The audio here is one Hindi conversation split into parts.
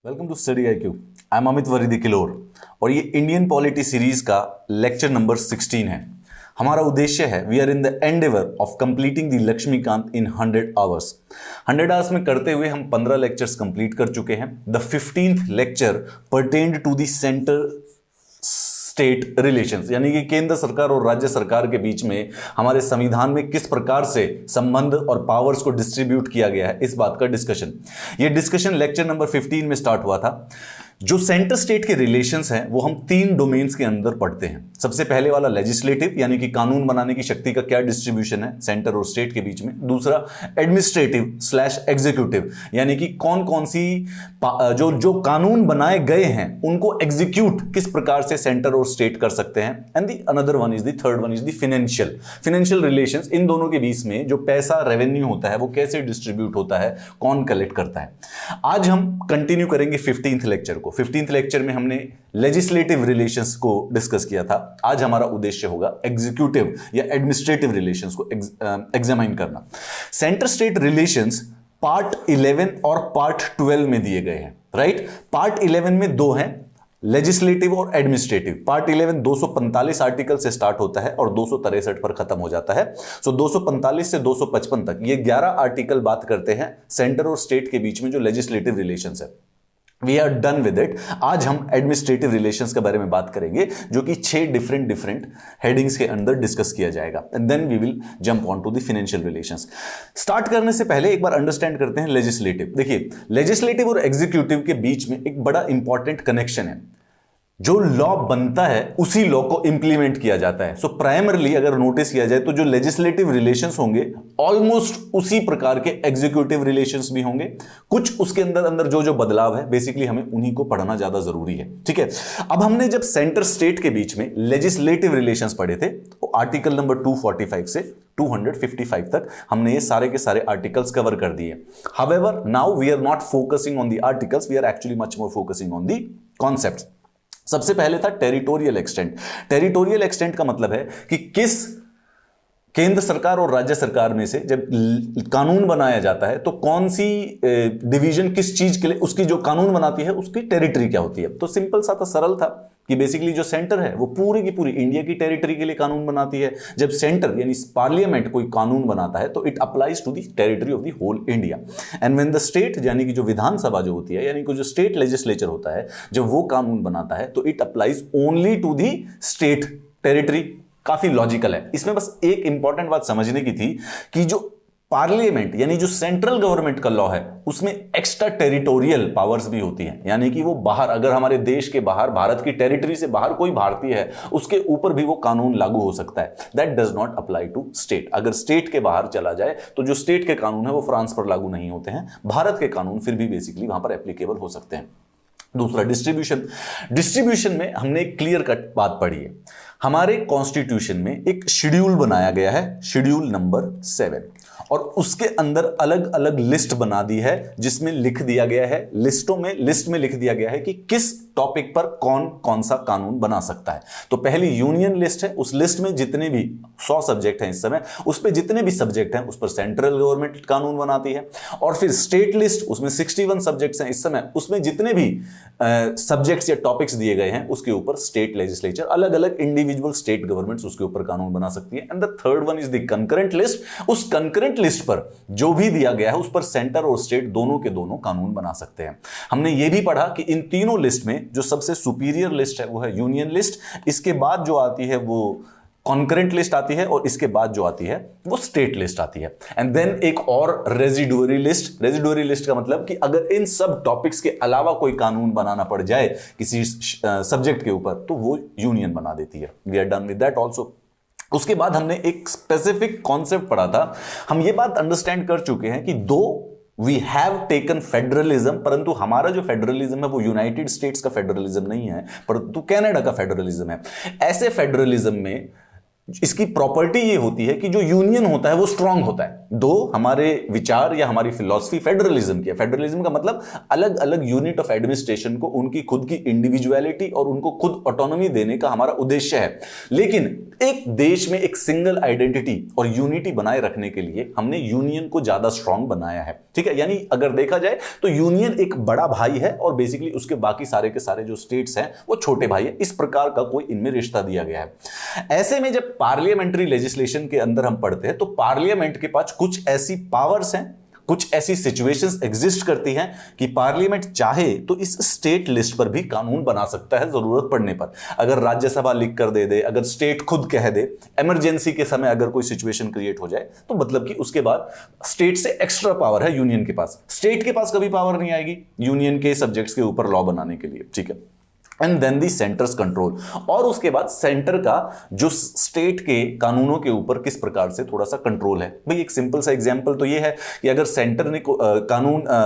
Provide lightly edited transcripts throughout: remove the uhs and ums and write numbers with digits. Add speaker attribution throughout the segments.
Speaker 1: Welcome to study IQ। I am Amit वरीदी किलोर और ये इंडियन पॉलिटी सीरीज का लेक्चर नंबर 16 है। हमारा उद्देश्य है we are in the endeavour of completing the Laxmikanth in 100 hours. 100 hours में करते हुए हम 15 लेक्चर्स कंप्लीट कर चुके हैं। The 15th lecture pertained to the centre state relations, यानी कि केंद्र सरकार और राज्य सरकार के बीच में हमारे संविधान में किस प्रकार से संबंध और पावर्स को डिस्ट्रीब्यूट किया गया है, इस बात का डिस्कशन। ये डिस्कशन लेक्चर नंबर 15 में स्टार्ट हुआ था। जो सेंटर स्टेट के रिलेशंस हैं वो हम 3 डोमेन्स के अंदर पढ़ते हैं। सबसे पहले वाला लेजिस्लेटिव, यानी कि कानून बनाने की शक्ति का क्या डिस्ट्रीब्यूशन है सेंटर और स्टेट के बीच में। दूसरा एडमिनिस्ट्रेटिव स्लैश एग्जीक्यूटिव, यानी कि कौन कौन सी जो कानून बनाए गए हैं उनको एग्जीक्यूट किस प्रकार से सेंटर और स्टेट कर सकते हैं। And the another one is the third one is the financial relations. इन दोनों के बीच में जो पैसा रेवेन्यू होता है वो कैसे डिस्ट्रीब्यूट होता है, कौन कलेक्ट करता है। आज हम कंटिन्यू करेंगे 15th लेक्चर को। 15th लेक्चर में हमने लेजिस्लेटिव रिलेशंस को डिस्कस किया था। आज हमारा उद्देश्य होगा एग्जीक्यूटिव या एडमिनिस्ट्रेटिव रिलेशंस को एग्जामाइन करना। सेंटर स्टेट रिलेशंस पार्ट 11 और पार्ट 12 में दिए गए हैं, राइट। पार्ट 11 में 2 हैं, लेजिस्लेटिव और एडमिनिस्ट्रेटिव। पार्ट 11 245 आर्टिकल से स्टार्ट होता है और 263 पर खत्म हो जाता है। सो 245 से 255 तक ये 11 आर्टिकल बात करते हैं सेंटर और स्टेट के बीच में जो लेजिस्लेटिव रिलेशंस है। We are done with it. आज हम एडमिनिस्ट्रेटिव रिलेशंस के बारे में बात करेंगे, जो कि 6 डिफरेंट हेडिंग्स के अंदर डिस्कस किया जाएगा। And then we will jump on to the financial relations. Start करने से पहले एक बार अंडरस्टैंड करते हैं लेजिस्लेटिव। देखिए, लेजिस्लेटिव और एग्जीक्यूटिव के बीच में एक बड़ा इंपॉर्टेंट कनेक्शन है। जो लॉ बनता है उसी लॉ को इंप्लीमेंट किया जाता है। सो प्राइमरली अगर नोटिस किया जाए तो जो लेजिस्लेटिव रिलेशंस होंगे ऑलमोस्ट उसी प्रकार के एग्जीक्यूटिव रिलेशंस भी होंगे। कुछ उसके अंदर जो बदलाव है बेसिकली हमें उन्हीं को पढ़ना ज्यादा जरूरी है, ठीक है। अब हमने जब सेंटर स्टेट के बीच में लेजिस्लेटिव रिलेशंस पढ़े थे तो आर्टिकल नंबर 245 से 255 तक हमने ये सारे के सारे आर्टिकल्स कवर कर दिए। However now we are not focusing on the articles, we are actually much more focusing on the concepts. सबसे पहले था टेरिटोरियल एक्सटेंट। टेरिटोरियल एक्सटेंट का मतलब है कि किस केंद्र सरकार और राज्य सरकार में से जब कानून बनाया जाता है तो कौन सी डिवीजन किस चीज के लिए उसकी जो कानून बनाती है उसकी टेरिटरी क्या होती है। तो सिंपल सा था, सरल था कि बेसिकली जो सेंटर है वो पूरी की पूरी इंडिया की टेरिटरी के लिए कानून बनाती है। जब सेंटर यानी पार्लियामेंट कोई कानून बनाता है तो it applies to the territory of the whole India. And when the state यानी कि जो विधानसभा जो होती है यानी कि जो स्टेट लेजिस्लेचर होता है जब वो कानून बनाता है तो it applies only to the state territory. काफी लॉजिकल है। इसमें बस एक इंपॉर्टेंट बात समझने की थी कि जो पार्लियामेंट यानी जो सेंट्रल गवर्नमेंट का लॉ है उसमें एक्स्ट्रा टेरिटोरियल पावर्स भी होती हैं, यानी कि वो बाहर अगर हमारे देश के बाहर भारत की टेरिटरी से बाहर कोई भारतीय है उसके ऊपर भी वो कानून लागू हो सकता है। That does not apply to state. अगर स्टेट के बाहर चला जाए तो जो स्टेट के कानून है वो फ्रांस पर लागू नहीं होते हैं, भारत के कानून फिर भी बेसिकली वहां पर एप्लीकेबल हो सकते हैं। दूसरा डिस्ट्रीब्यूशन में हमने एक क्लियर कट बात पढ़ी है। हमारे कॉन्स्टिट्यूशन में एक शेड्यूल बनाया गया है, शेड्यूल नंबर 7, और उसके अंदर अलग अलग लिस्ट बना दी है जिसमें लिख दिया गया है, लिस्ट में लिख दिया गया है कि किस टॉपिक पर कौन कौन सा कानून बना सकता है। तो पहली यूनियन लिस्ट है, उस लिस्ट में जितने भी 100 सब्जेक्ट हैं इस समय, उस पर जितने भी सब्जेक्ट हैं उस पर सेंट्रल गवर्नमेंट कानून बनाती है। और फिर स्टेट लिस्ट, उसमें 61 सब्जेक्ट्स हैं इस समय, उसमें जितने भी सब्जेक्ट्स या टॉपिक्स दिए गए हैं उसके ऊपर स्टेट लेजिस्लेचर अलग अलग इंडिविजुअल स्टेट गवर्नमेंट्स उसके ऊपर कानून बना सकती है। And the third one is the concurrent list. उस कंकरेंट लिस्ट पर जो भी दिया गया है उस पर सेंटर और स्टेट दोनों के दोनों कानून बना सकते हैं। हमने ये भी पढ़ा कि इन तीनों लिस्ट में जो सबसे सुपीरियर लिस्ट है वो है यूनियन लिस्ट, इसके बाद जो आती है वो कॉन्करेंट लिस्ट आती है और इसके बाद जो आती है वो स्टेट लिस्ट आती है। एंड देन एक और रेजिडुअरी लिस्ट। रेजिडुअरी लिस्ट का मतलब कि अगर इन सब टॉपिक्स के अलावा कोई कानून बनाना पड़ जाए किसी सब्जेक्ट के ऊपर तो वो यूनियन बना देती है। We are done with that also. उसके बाद हमने एक स्पेसिफिक कॉन्सेप्ट पढ़ा था। हम ये बात अंडरस्टैंड कर चुके हैं कि दो वी हैव टेकन फेडरलिज्म, परंतु हमारा जो फेडरलिज्म है वो यूनाइटेड स्टेट्स का फेडरलिज्म नहीं है परंतु कनाडा का फेडरलिज्म है। ऐसे फेडरलिज्म में इसकी प्रॉपर्टी ये होती है कि जो यूनियन होता है वो स्ट्रांग होता है। दो हमारे विचार या हमारी फिलॉसफी फेडरलिज्म की है। फेडरलिज्म का मतलब अलग अलग यूनिट ऑफ एडमिनिस्ट्रेशन को उनकी खुद की इंडिविजुअलिटी और उनको खुद ऑटोनॉमी देने का हमारा उद्देश्य है। लेकिन एक देश में एक सिंगल आइडेंटिटी और यूनिटी बनाए रखने के लिए हमने यूनियन को ज्यादा स्ट्रांग बनाया है, ठीक है। यानी अगर देखा जाए तो यूनियन एक बड़ा भाई है और बेसिकली उसके बाकी सारे के सारे जो स्टेट्स हैं वो छोटे भाई है। इस प्रकार का कोई इनमें रिश्ता दिया गया है। ऐसे में जब पार्लियामेंट्री लेजिस्लेशन के अंदर हम पढ़ते हैं तो पार्लियामेंट के पास कुछ ऐसी पावर्स हैं, कुछ ऐसी सिचुएशंस एग्जिस्ट करती हैं कि पार्लियामेंट चाहे तो इस स्टेट लिस्ट पर भी कानून बना सकता है जरूरत पड़ने पर। अगर राज्यसभा लिख कर दे, अगर स्टेट खुद कह दे, इमरजेंसी के समय अगर कोई सिचुएशन क्रिएट हो जाए तो मतलब कि उसके बाद स्टेट से एक्स्ट्रा पावर है यूनियन के पास। स्टेट के पास कभी पावर नहीं आएगी यूनियन के सब्जेक्ट्स के ऊपर लॉ बनाने के लिए, ठीक है। And then the centres control, और उसके बाद सेंटर का जो स्टेट के कानूनों के ऊपर किस प्रकार से थोड़ा सा कंट्रोल है। भाई एक सिंपल सा एग्जांपल तो ये है कि अगर सेंटर ने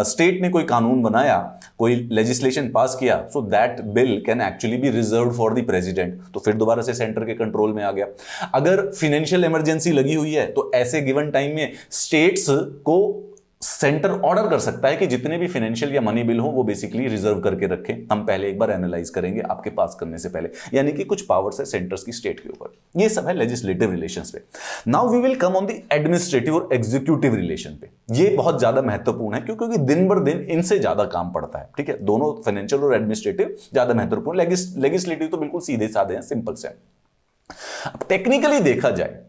Speaker 1: स्टेट ने कोई कानून बनाया, कोई लेजिस्लेशन पास किया, so that bill can actually be reserve for the president, तो फिर दोबारा से सेंटर के कंट्रोल में आ गया। अगर फाइनेंशियल इमरजेंसी लगी हुई है तो ऐसे गिवन टाइम में स्टेट्स को सेंटर ऑर्डर कर सकता है कि जितने भी फाइनेंशियल या मनी बिल हो वो बेसिकली रिजर्व करके रखें, हम पहले एक बार एनालाइज करेंगे आपके पास करने से पहले। यानी कि कुछ पावर्स है सेंटर्स की स्टेट के ऊपर। ये सब है लेजिस्लेटिव रिलेशंस पे। Now we will come on the administrative और एग्जीक्यूटिव रिलेशन पे। ये बहुत ज्यादा महत्वपूर्ण है क्योंकि दिन बर दिन इनसे ज्यादा काम पड़ता है, ठीक है। दोनों फाइनेंशियल और एडमिनिस्ट्रेटिव ज्यादा महत्वपूर्ण, लेजिस्लेटिव तो बिल्कुल सीधे साधे हैं, सिंपल से। अब टेक्निकली देखा जाए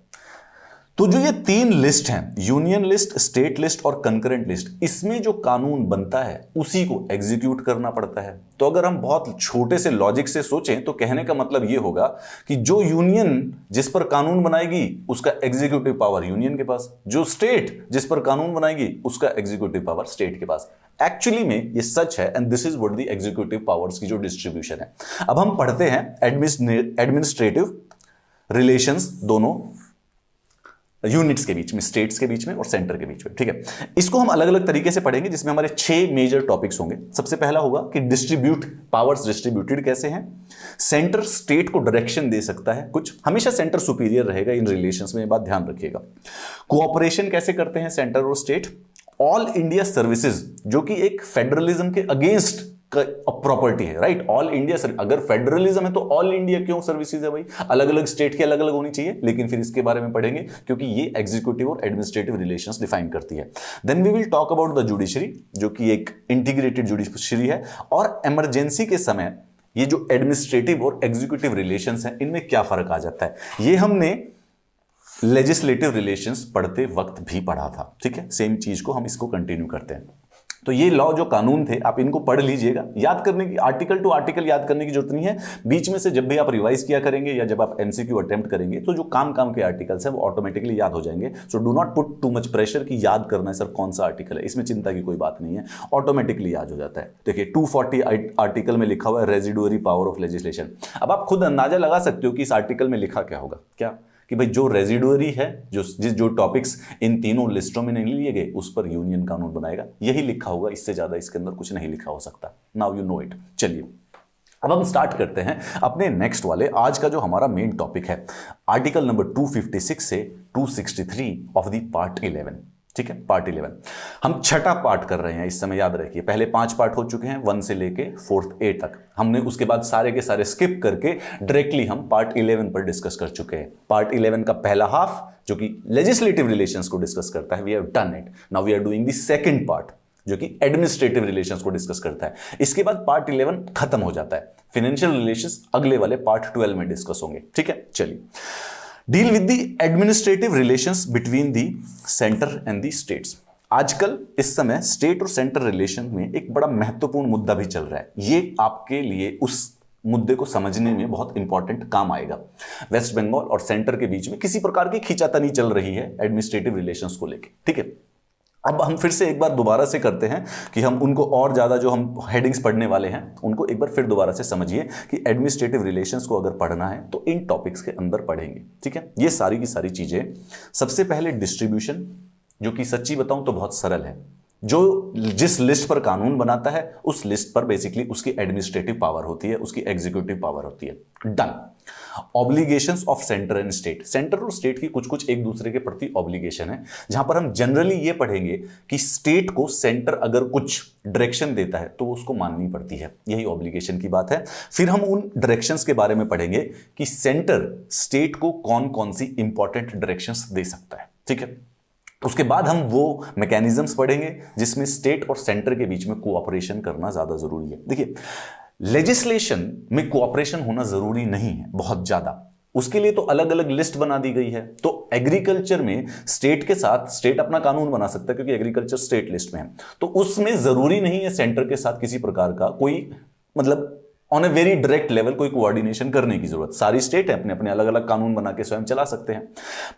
Speaker 1: तो जो ये तीन लिस्ट हैं, यूनियन लिस्ट, स्टेट लिस्ट और कंकरेंट लिस्ट, इसमें जो कानून बनता है उसी को एग्जीक्यूट करना पड़ता है। तो अगर हम बहुत छोटे से लॉजिक से सोचें तो कहने का मतलब ये होगा कि जो यूनियन जिस पर कानून बनाएगी उसका एग्जीक्यूटिव पावर यूनियन के पास, जो स्टेट जिस पर कानून बनाएगी उसका एग्जीक्यूटिव पावर स्टेट के पास। एक्चुअली में ये सच है and this is what the executive powers की जो डिस्ट्रीब्यूशन है। अब हम पढ़ते हैं एडमिनिस्ट्रेटिव रिलेशंस दोनों यूनिट्स के बीच में, स्टेट्स के बीच में और सेंटर के बीच में, ठीक है। इसको हम अलग अलग तरीके से पढ़ेंगे जिसमें हमारे 6 मेजर टॉपिक्स होंगे। सबसे पहला होगा कि पावर्स डिस्ट्रीब्यूटेड कैसे हैं। सेंटर स्टेट को डायरेक्शन दे सकता है कुछ, हमेशा सेंटर सुपीरियर रहेगा इन रिलेशंस में, ये बात ध्यान रखिएगा। कोऑपरेशन कैसे करते हैं सेंटर और स्टेट। ऑल इंडिया सर्विसेज, जो कि एक फेडरलिज्म के अगेंस्ट प्रॉपर्टी है, राइट। ऑल इंडिया, अगर फेडरलिज्म है तो ऑल इंडिया क्यों सर्विसेज है भाई, अलग अलग स्टेट की अलग अलग होनी चाहिए। लेकिन फिर इसके बारे में पढ़ेंगे क्योंकि ये एग्जीक्यूटिव और एडमिनिस्ट्रेटिव रिलेशंस डिफाइन करती है। Then we will talk about the judiciary, जो कि एक इंटीग्रेटेड जुडिशरी है। और इमरजेंसी के समय ये जो एडमिनिस्ट्रेटिव और एग्जीक्यूटिव रिलेशंस हैं इनमें क्या फर्क आ जाता है, ये हमने लेजिस्लेटिव रिलेशंस पढ़ते वक्त भी पढ़ा था, ठीक है। सेम चीज को हम इसको कंटिन्यू करते हैं। तो ये लॉ जो कानून थे आप इनको पढ़ लीजिएगा, याद करने की, आर्टिकल टू आर्टिकल याद करने की जरूरत नहीं है। बीच में से जब भी आप रिवाइज किया करेंगे या जब आप एमसीक्यू अटेम्प्ट करेंगे तो जो काम के आर्टिकल्स हैं वो ऑटोमेटिकली याद हो जाएंगे। So do not put too much pressure कि याद करना है सर कौन सा आर्टिकल है, इसमें चिंता की कोई बात नहीं है, ऑटोमेटिकली याद हो जाता है। देखिए 240 आर्टिकल में लिखा हुआ है रेजिडुअरी पावर ऑफ लेजिस्लेशन। अब आप खुद अंदाजा लगा सकते हो कि इस आर्टिकल में लिखा क्या होगा, क्या कि भाई जो रेजिडुअरी है, जो टॉपिक्स इन तीनों लिस्टों में नहीं लिए गए उस पर यूनियन कानून बनाएगा, यही लिखा होगा, इससे ज्यादा इसके अंदर कुछ नहीं लिखा हो सकता। Now you no it. चलिए अब हम स्टार्ट करते हैं अपने नेक्स्ट वाले, आज का जो हमारा मेन टॉपिक है, आर्टिकल नंबर 256 से 263 ऑफ द पार्ट 11, ठीक है। पार्ट 11 हम छठा पार्ट कर रहे हैं इस समय, याद रखिए। पहले 5 पार्ट हो चुके हैं, 1 से लेके 4th A तक हमने, उसके बाद सारे के सारे स्किप करके डायरेक्टली हम पार्ट 11 पर डिस्कस कर चुके हैं। पार्ट 11 का पहला हाफ जो कि लेजिस्लेटिव रिलेशंस को डिस्कस करता है, we have done it. Now we are doing the second part जो कि एडमिनिस्ट्रेटिव रिलेशंस को डिस्कस करता है। इसके बाद पार्ट 11 खत्म हो जाता है। फाइनेंशियल रिलेशंस अगले वाले पार्ट 12 में डिस्कस होंगे, ठीक है। चलिए, deal with the administrative relations between the centre and the states. आजकल इस समय स्टेट और सेंटर रिलेशन में एक बड़ा महत्वपूर्ण मुद्दा भी चल रहा है। ये आपके लिए उस मुद्दे को समझने में बहुत इंपॉर्टेंट काम आएगा। वेस्ट बंगाल और सेंटर के बीच में किसी प्रकार की खींचातानी चल रही है एडमिनिस्ट्रेटिव रिलेशंस को लेकर, ठीक है। अब हम फिर से एक बार दोबारा से करते हैं कि हम उनको और ज्यादा जो हम हेडिंग्स पढ़ने वाले हैं उनको एक बार फिर दोबारा से समझिए कि एडमिनिस्ट्रेटिव रिलेशंस को अगर पढ़ना है तो इन टॉपिक्स के अंदर पढ़ेंगे, ठीक है। ये सारी की सारी चीजें, सबसे पहले डिस्ट्रीब्यूशन, जो कि सच्ची बताऊं तो बहुत सरल है। जो जिस लिस्ट पर कानून बनाता है उस लिस्ट पर बेसिकली उसकी एडमिनिस्ट्रेटिव पावर होती है, उसकी एग्जीक्यूटिव पावर होती है। Done. Obligations of centre and state, centre और स्टेट की कुछ कुछ एक दूसरे के प्रति ऑब्लिगेशन है, जहां पर हम जनरली ये पढ़ेंगे कि स्टेट को सेंटर अगर कुछ डायरेक्शन देता है तो उसको माननी पड़ती है, यही ऑब्लिगेशन की बात है। फिर हम उन डायरेक्शंस के बारे में पढ़ेंगे कि सेंटर स्टेट को कौन कौन सी इंपॉर्टेंट डायरेक्शंस दे सकता है, ठीक है। उसके बाद हम वो मैकेनिज्म्स पढ़ेंगे जिसमें स्टेट और सेंटर के बीच में कोऑपरेशन करना ज्यादा जरूरी है। देखिए, लेजिस्लेशन में कोऑपरेशन होना जरूरी नहीं है बहुत ज्यादा, उसके लिए तो अलग अलग लिस्ट बना दी गई है। तो एग्रीकल्चर में स्टेट के साथ स्टेट अपना कानून बना सकता है क्योंकि एग्रीकल्चर स्टेट लिस्ट में है, तो उसमें जरूरी नहीं है सेंटर के साथ किसी प्रकार का कोई मतलब on a very direct level कोई कोऑर्डिनेशन करने की जरूरत। सारी स्टेट है अपने अपने अलग अलग कानून बना के स्वयं चला सकते हैं,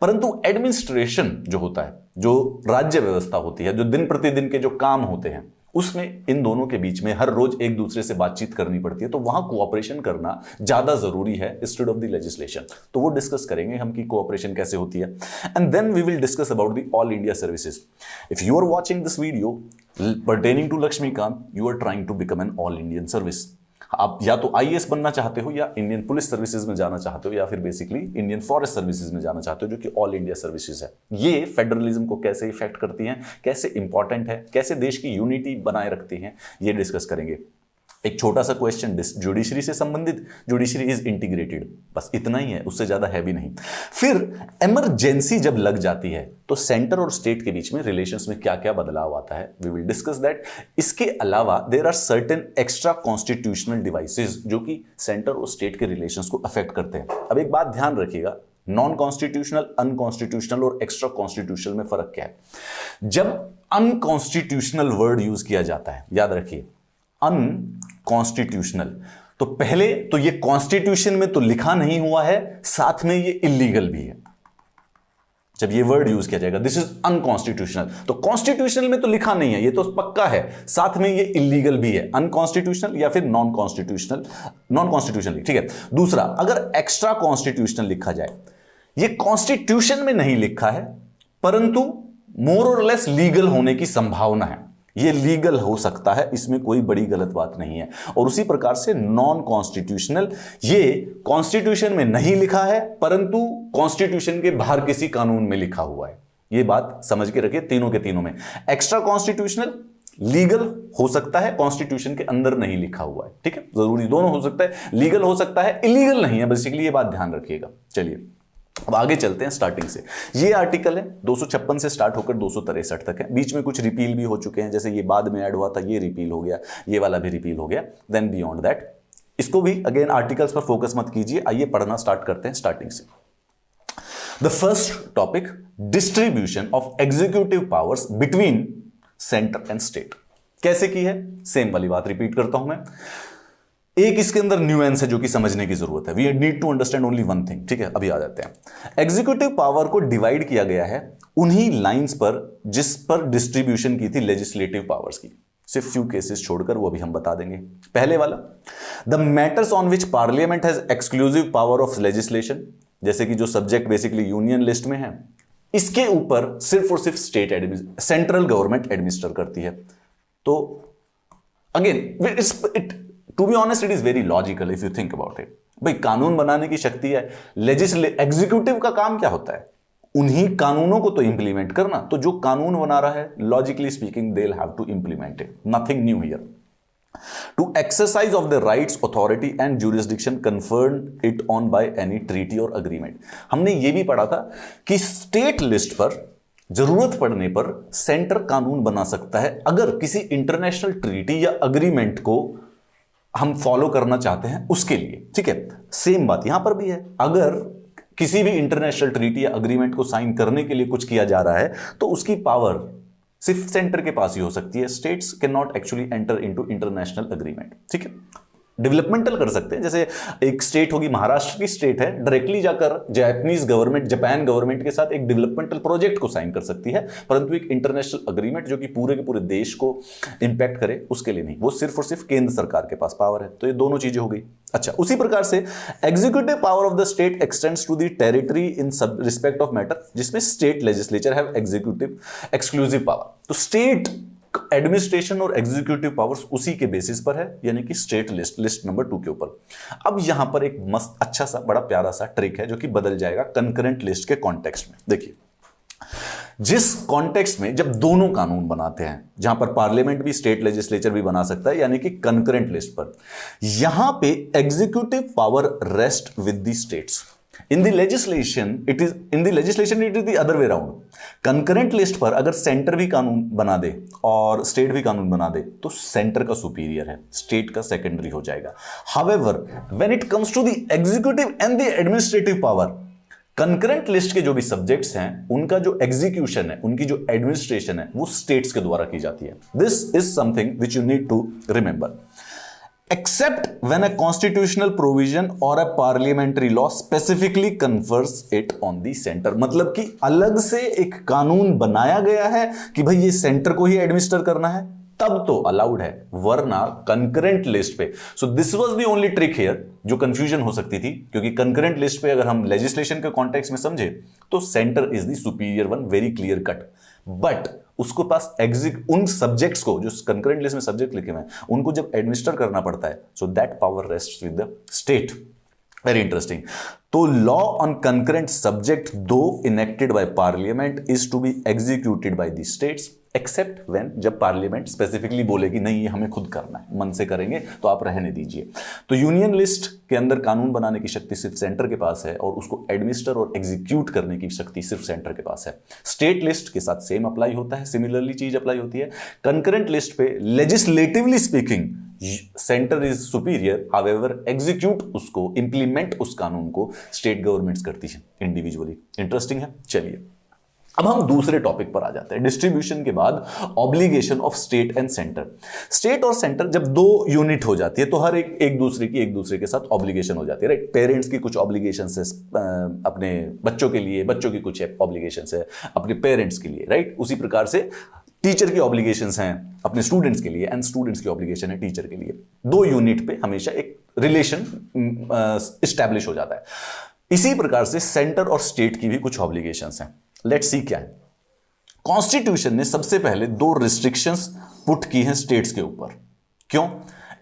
Speaker 1: परंतु एडमिनिस्ट्रेशन जो होता है, जो राज्य व्यवस्था होती है, जो दिन प्रतिदिन के जो काम होते हैं, उसमें इन दोनों के बीच में हर रोज एक दूसरे से बातचीत करनी पड़ती है, तो वहां कोऑपरेशन करना ज्यादा जरूरी है इंस्टेड ऑफ द लेजिस्लेशन। तो वो डिस्कस करेंगे हम कि कोऑपरेशन कैसे होती है, and then we will discuss about the all India services. If you are watching this video pertaining to Laxmikanth, you are trying to become an all Indian service. आप या तो आईएएस बनना चाहते हो, या इंडियन पुलिस सर्विसेज में जाना चाहते हो, या फिर बेसिकली इंडियन फॉरेस्ट सर्विसेज में जाना चाहते हो, जो कि ऑल इंडिया सर्विसेज है। ये फेडरलिज्म को कैसे इफेक्ट करती हैं, कैसे इंपॉर्टेंट है, कैसे देश की यूनिटी बनाए रखती हैं, ये डिस्कस करेंगे। एक छोटा सा क्वेश्चन जुडिशरी से संबंधित, जुडिशरी इज इंटीग्रेटेड, बस इतना ही है, उससे ज्यादा है भी नहीं। फिर इमरजेंसी जब लग जाती है तो सेंटर और स्टेट के बीच में रिलेशंस में क्या क्या बदलाव आता है, वी विल डिस्कस दैट। इसके अलावा there are certain extra constitutional devices जो कि सेंटर और स्टेट के रिलेशंस को अफेक्ट करते हैं। अब एक बात ध्यान रखिएगा, नॉन कॉन्स्टिट्यूशनल, अनकॉन्स्टिट्यूशनल और एक्स्ट्रा कॉन्स्टिट्यूशनल में फर्क क्या है। जब अनकॉन्स्टिट्यूशनल वर्ड यूज किया जाता है, याद रखिए अनकॉन्स्टिट्यूशनल, तो पहले तो ये कॉन्स्टिट्यूशन में तो लिखा नहीं हुआ है, साथ में ये इलीगल भी है। जब ये वर्ड यूज किया जाएगा दिस इज अनकॉन्स्टिट्यूशनल, तो कॉन्स्टिट्यूशनल में तो लिखा नहीं है, ये तो पक्का है, साथ में ये इलीगल भी है, अनकॉन्स्टिट्यूशनल या फिर नॉन कॉन्स्टिट्यूशनल, नॉन कॉन्स्टिट्यूशनल, ठीक है। दूसरा, अगर एक्स्ट्रा कॉन्स्टिट्यूशनल लिखा जाए, ये कॉन्स्टिट्यूशन में नहीं लिखा है परंतु मोर और लेस लीगल होने की संभावना है, ये लीगल हो सकता है, इसमें कोई बड़ी गलत बात नहीं है। और उसी प्रकार से नॉन कॉन्स्टिट्यूशनल, ये कॉन्स्टिट्यूशन में नहीं लिखा है परंतु कॉन्स्टिट्यूशन के बाहर किसी कानून में लिखा हुआ है। ये बात समझ के रखिए, तीनों के तीनों में एक्स्ट्रा कॉन्स्टिट्यूशनल लीगल हो सकता है, कॉन्स्टिट्यूशन के अंदर नहीं लिखा हुआ है, ठीक है। जरूरी दोनों हो सकता है, लीगल हो सकता है, इलीगल नहीं है, बेसिकली ये बात ध्यान रखिएगा। चलिए अब आगे चलते हैं स्टार्टिंग से। ये आर्टिकल है 256 से स्टार्ट होकर 263 तक है, बीच में कुछ रिपील भी हो चुके हैं, जैसे ये बाद में ऐड हुआ था, ये रिपील हो गया, ये वाला भी रिपील हो गया। देन बियॉन्ड दैट इसको भी अगेन आर्टिकल्स पर फोकस मत कीजिए, आइए पढ़ना स्टार्ट करते हैं स्टार्टिंग से। The first topic, distribution of executive powers between centre and state. कैसे की है, सेम वाली बात रिपीट करता हूं मैं। एक इसके अंदर न्यूएंस है जो कि समझने की जरूरत है, we need to understand only one thing, ठीक है। अभी आ जाते हैं। एग्जीक्यूटिव पावर को डिवाइड किया गया है उन्हीं लाइंस पर जिस पर डिस्ट्रीब्यूशन की थी लेजिस्लेटिव पावर्स की, सिर्फ फ्यू केसेस छोड़कर, वो अभी हम बता देंगे। पहले वाला, the matters on which parliament has exclusive power of legislation, जैसे कि जो सब्जेक्ट बेसिकली यूनियन लिस्ट में है, इसके ऊपर सिर्फ और सिर्फ स्टेट सेंट्रल गवर्नमेंट एडमिनिस्टर करती है। तो again to be honest it is very logical if you think about it. भाई कानून बनाने की शक्ति है, एग्जीक्यूटिव का काम क्या होता है, उन्हीं कानूनों को तो इंप्लीमेंट करना। तो जो कानून बना रहा है, logically speaking they will have to implement it, nothing new here. To exercise of the rights, authority and jurisdiction conferred it on by any treaty और अग्रीमेंट। हमने ये भी पढ़ा था कि स्टेट लिस्ट पर जरूरत पड़ने पर सेंटर कानून बना सकता है अगर किसी इंटरनेशनल ट्रीटी या अग्रीमेंट को हम फॉलो करना चाहते हैं उसके लिए, ठीक है। सेम बात यहां पर भी है, अगर किसी भी इंटरनेशनल ट्रीटी या अग्रीमेंट को साइन करने के लिए कुछ किया जा रहा है तो उसकी पावर सिर्फ सेंटर के पास ही हो सकती है। States can not actually enter into international agreement, ठीक है। डेवलपमेंटल कर सकते हैं, जैसे एक स्टेट होगी, महाराष्ट्र की स्टेट है, डायरेक्टली जाकर जापानीज गवर्नमेंट, जापान गवर्नमेंट के साथ एक डेवलपमेंटल प्रोजेक्ट को साइन कर सकती है, परंतु एक इंटरनेशनल अग्रीमेंट जो कि पूरे के पूरे देश को इंपैक्ट करे उसके लिए नहीं, वो सिर्फ और सिर्फ केंद्र सरकार के पास पावर है। तो ये दोनों चीजें हो गई। अच्छा, उसी प्रकार से executive power of the state extends to the territory in सब रिस्पेक्ट ऑफ मैटर, जिसमें state legislature have executive exclusive power. तो स्टेट एडमिनिस्ट्रेशन और एग्जीक्यूटिव पावर्स उसी के बेसिस पर है, यानी कि स्टेट लिस्ट नंबर 2 के ऊपर। अब यहां पर एक मस्त अच्छा सा बड़ा प्यारा सा ट्रिक है जो कि बदल जाएगा कंकरेंट लिस्ट के कॉन्टेक्स्ट में। देखिए, जिस कॉन्टेक्स्ट में जब दोनों कानून बनाते हैं, जहां पर पार्लियामेंट भी स्टेट लेजिस्लेचर भी बना सकता है, यानी कि कंकरेंट लिस्ट पर, यहां पे executive power rest with the states. In the legislation it is the other way around. Concurrent list पर अगर सेंटर भी कानून बना दे और स्टेट भी कानून बना दे तो सेंटर का सुपीरियर है, स्टेट का सेकेंडरी हो जाएगा। However, when it comes to the executive and the administrative power, concurrent list के जो भी सब्जेक्ट्स हैं उनका जो एग्जीक्यूशन है, उनकी जो एडमिनिस्ट्रेशन है, वो स्टेट्स के द्वारा की जाती है। This is something which you need to remember. Except when a constitutional provision or a parliamentary law specifically confers it on the center। मतलब कि अलग से एक कानून बनाया गया है कि भाई ये सेंटर को ही एडमिनिस्टर करना है, तब तो अलाउड है, वरना कंकरेंट लिस्ट पे। So this was the only trick here जो कंफ्यूजन हो सकती थी, क्योंकि कंकरेंट लिस्ट पे अगर हम लेजिस्लेशन के कॉन्टेक्स्ट में समझे तो centre is the superior one, very clear cut. But उसको पास उन सब्जेक्ट्स को जो कंकरेंट लिस्ट में सब्जेक्ट लिखे हुए हैं उनको जब एडमिनिस्टर करना पड़ता है, so that power rests with the state. Very interesting. तो law on concurrent subject though enacted by parliament is to be executed by the states except when, जब पार्लियामेंट स्पेसिफिकली बोलेगी नहीं ये हमें खुद करना है, मन से करेंगे तो आप रहने दीजिए। तो यूनियन लिस्ट के अंदर कानून बनाने की शक्ति सिर्फ सेंटर के पास है और उसको एडमिनिस्टर और एग्जीक्यूट करने की शक्ति सिर्फ सेंटर के पास है। स्टेट लिस्ट के साथ सेम अप्लाई होता है, सिमिलरली चीज अप्लाई होती है। कंकरेंट लिस्ट पे legislatively speaking centre is superior, however execute उसको, इंप्लीमेंट उस कानून को स्टेट गवर्नमेंट्स करती है इंडिविजुअली। इंटरेस्टिंग है। चलिए अब हम दूसरे टॉपिक पर आ जाते हैं। डिस्ट्रीब्यूशन के बाद obligation of state and centre. State और सेंटर जब दो यूनिट हो जाती है तो हर एक दूसरे के साथ ऑब्लिगेशन हो जाती है, राइट। पेरेंट्स की कुछ ऑब्लिगेशंस है अपने बच्चों के लिए, बच्चों की कुछ ऑब्लिगेशंस है अपने पेरेंट्स के लिए, राइट। उसी प्रकार से टीचर की ऑब्लिगेशंस हैं अपने स्टूडेंट्स के लिए एंड स्टूडेंट्स की ऑब्लिगेशन है टीचर के लिए। दो यूनिट पे हमेशा एक रिलेशन एस्टैब्लिश हो जाता है। इसी प्रकार से सेंटर और स्टेट की भी कुछ ऑब्लिगेशंस हैं। लेट्स सी क्या है। कॉन्स्टिट्यूशन ने सबसे पहले दो रिस्ट्रिक्शंस पुट की हैं स्टेट्स के ऊपर। क्यों?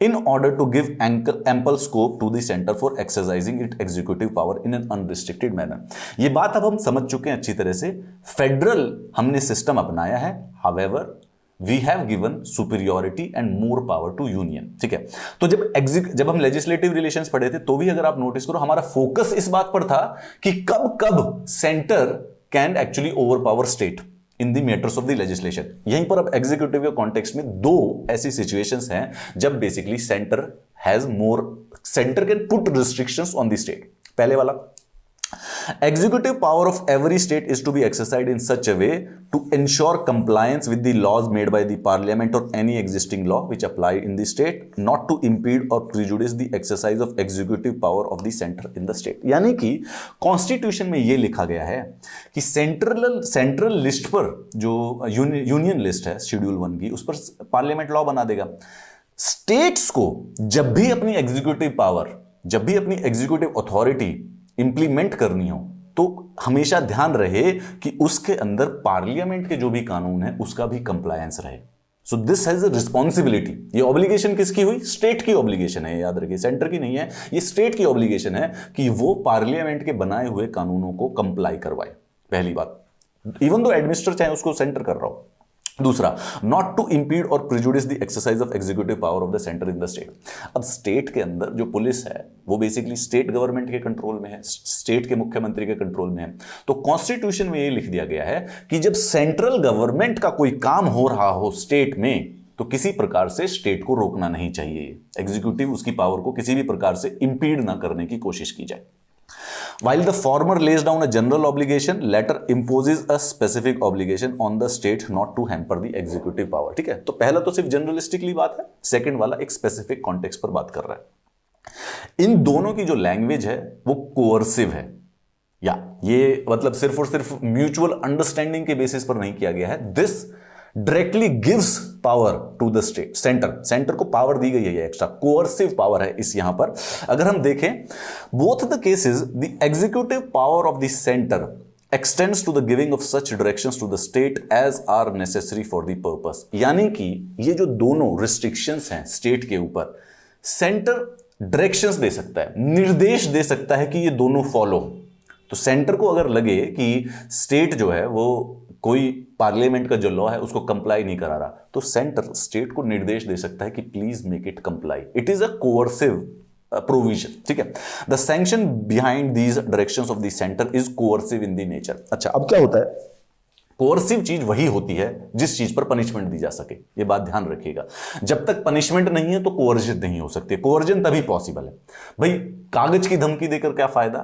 Speaker 1: In order to give ample scope to the centre for exercising it executive power in an unrestricted manner. ये बात अब हम समझ चुके हैं अच्छी तरह से। फेडरल हमने सिस्टम अपनाया है, however we have given superiority and more power to union. ठीक है। तो जब हम लेजिस्लेटिव रिलेशंस पढ़े थे तो भी अगर आप नोटिस करो हमारा फोकस इस बात पर था कि कब कब centre can actually over power state in the matters of the legislation. यहीं पर अब एग्जीक्यूटिव के कॉन्टेक्स्ट में दो ऐसी सिचुएशंस हैं जब basically centre can put restrictions on the state. पहले वाला, executive power of every state is to be exercised in such a way to ensure compliance with the laws made by the parliament or any existing law which apply in the state, not to impede or prejudice the exercise of executive power of the center in the state। यानी कि कॉन्स्टिट्यूशन में यह लिखा गया है कि सेंट्रल लिस्ट पर जो यूनियन लिस्ट है शेड्यूल 1 की, उस पर पार्लियामेंट लॉ बना देगा। स्टेट्स को जब भी अपनी एग्जीक्यूटिव पावर, जब भी अपनी एग्जीक्यूटिव अथॉरिटी इंप्लीमेंट करनी हो तो हमेशा ध्यान रहे कि उसके अंदर पार्लियामेंट के जो भी कानून है उसका भी कंप्लायंस रहे। So this has a responsibility. ये ऑब्लिगेशन किसकी हुई? स्टेट की ऑब्लिगेशन है, याद रखिए, सेंटर की नहीं है। ये स्टेट की ऑब्लिगेशन है कि वो पार्लियामेंट के बनाए हुए कानूनों को कंप्लाई करवाए। पहली बात, इवन दो एडमिनिस्टर चाहे उसको सेंटर कर रहा हो। दूसरा, नॉट टू इंपीड और prejudice the exercise of executive power of the centre in the state. अब स्टेट के अंदर जो पुलिस है वो बेसिकली स्टेट गवर्नमेंट के कंट्रोल में है, स्टेट के मुख्यमंत्री के कंट्रोल में है। तो कॉन्स्टिट्यूशन में ये लिख दिया गया है कि जब सेंट्रल गवर्नमेंट का कोई काम हो रहा हो स्टेट में तो किसी प्रकार से स्टेट को रोकना नहीं चाहिए। एग्जीक्यूटिव उसकी पावर को किसी भी प्रकार से इंपीड ना करने की कोशिश की जाए। While the former lays down a general obligation, latter imposes a specific obligation on the state not to hamper the executive power। ठीक है। तो पहला तो सिर्फ जनरलिस्टिकली बात है, सेकंड वाला एक स्पेसिफिक कॉन्टेक्स्ट पर बात कर रहा है। इन दोनों की जो लैंग्वेज है वो कोअर्सिव है, या ये मतलब सिर्फ और सिर्फ म्यूचुअल अंडरस्टैंडिंग के बेसिस पर नहीं किया गया है। This directly gives power to the state. Centre को पावर दी गई है, एक्स्ट्रा कोअर्सिव पावर है इस यहां पर। अगर हम देखें both the cases, the executive power of the centre extends to the giving of such directions to the state as are necessary for the purpose। यानी कि ये जो दोनों restrictions हैं स्टेट के ऊपर, सेंटर डायरेक्शंस दे सकता है, निर्देश दे सकता है कि ये दोनों फॉलो। तो सेंटर को अगर लगे कि स्टेट जो है वो कोई पार्लियामेंट का जो लॉ है उसको कंप्लाई नहीं करा रहा, तो सेंटर स्टेट को निर्देश दे सकता है कि please make it comply. It is a coercive provision, ठीक है। The sanction behind these directions of the centre is coercive in the nature. अच्छा, अब क्या होता है, कोअर्सिव चीज वही होती है जिस चीज पर पनिशमेंट दी जा सके, ये बात ध्यान रखिएगा। जब तक पनिशमेंट नहीं है तो कोअर्जन नहीं हो सकती। कोअर्जन तभी पॉसिबल है भाई, कागज की धमकी देकर क्या फायदा,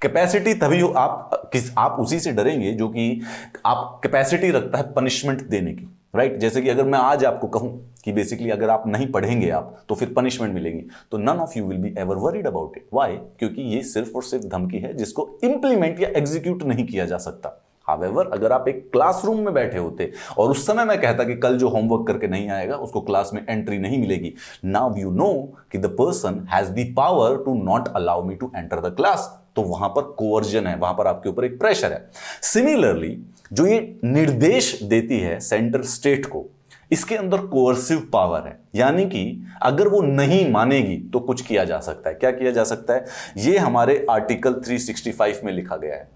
Speaker 1: कैपेसिटी तभी हो, आप उसी से डरेंगे जो कि आप कैपेसिटी रखता है पनिशमेंट देने की, राइट। जैसे कि अगर मैं आज आपको कहूं कि बेसिकली अगर आप नहीं पढ़ेंगे आप तो फिर पनिशमेंट मिलेगी, तो none of you will be ever worried about it. Why? क्योंकि ये सिर्फ और सिर्फ धमकी है जिसको इंप्लीमेंट या एग्जीक्यूट नहीं किया जा सकता। हावेवर अगर आप एक क्लासरूम में बैठे होते और उस समय मैं कहता कि कल जो होमवर्क करके नहीं आएगा उसको क्लास में एंट्री नहीं मिलेगी, नाउ यू नो कि the person has the power to not allow me to enter the class, तो वहां पर कोवर्जन है, वहां पर आपके ऊपर एक प्रेशर है। सिमिलरली जो ये निर्देश देती है सेंटर स्टेट को, इसके अंदर कोअर्सिव पावर है, यानी कि अगर वो नहीं मानेगी तो कुछ किया जा सकता है। क्या किया जा सकता है? ये हमारे आर्टिकल 365 में लिखा गया है।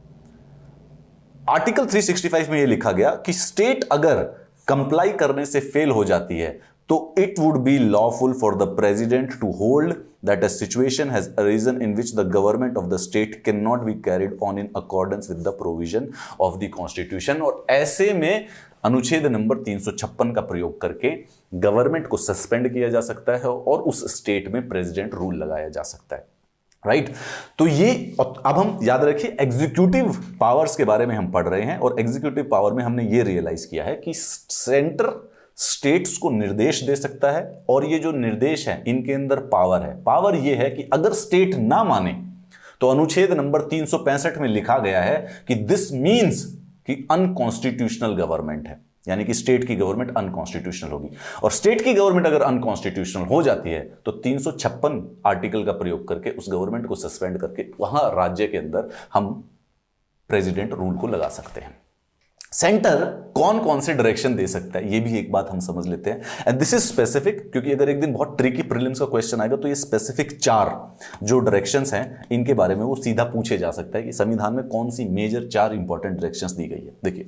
Speaker 1: आर्टिकल 365 में यह लिखा गया कि स्टेट अगर कंप्लाई करने से फेल हो जाती है तो it would be lawful for the president to hold that a situation has arisen in which the government of the state can not be carried on in accordance with the provision of the constitution. और ऐसे में अनुच्छेद नंबर 356 का प्रयोग करके गवर्नमेंट को सस्पेंड किया जा सकता है और उस स्टेट में प्रेसिडेंट रूल लगाया जा सकता है, राइट। तो ये अब हम याद रखिए एग्जीक्यूटिव पावर्स के बारे में हम पढ़ रहे हैं, और एग्जीक्यूटिव पावर में हमने ये रियलाइज किया है कि सेंटर स्टेट्स को निर्देश दे सकता है, और ये जो निर्देश है इनके अंदर पावर है। पावर ये है कि अगर स्टेट ना माने तो अनुच्छेद नंबर 365 में लिखा गया है कि दिस मीन्स कि अनकॉन्स्टिट्यूशनल गवर्नमेंट है, यानी कि स्टेट की गवर्नमेंट अनकॉन्स्टिट्यूशनल होगी। और स्टेट की गवर्नमेंट अगर अनकॉन्स्टिट्यूशनल हो जाती है तो 356 आर्टिकल का प्रयोग करके उस गवर्नमेंट को सस्पेंड करके वहां राज्य के अंदर हम प्रेसिडेंट रूल को लगा सकते हैं। सेंटर कौन कौन से डायरेक्शन दे सकता है ये भी एक बात हम समझ लेते हैं, एंड दिस इज स्पेसिफिक, क्योंकि अगर एक दिन बहुत ट्रिकी प्रीलिम्स का क्वेश्चन आएगा तो ये स्पेसिफिक 4 जो डायरेक्शंस हैं इनके बारे में वो सीधा पूछे जा सकता है कि संविधान में कौन सी मेजर 4 इंपॉर्टेंट डायरेक्शंस दी गई है। देखिए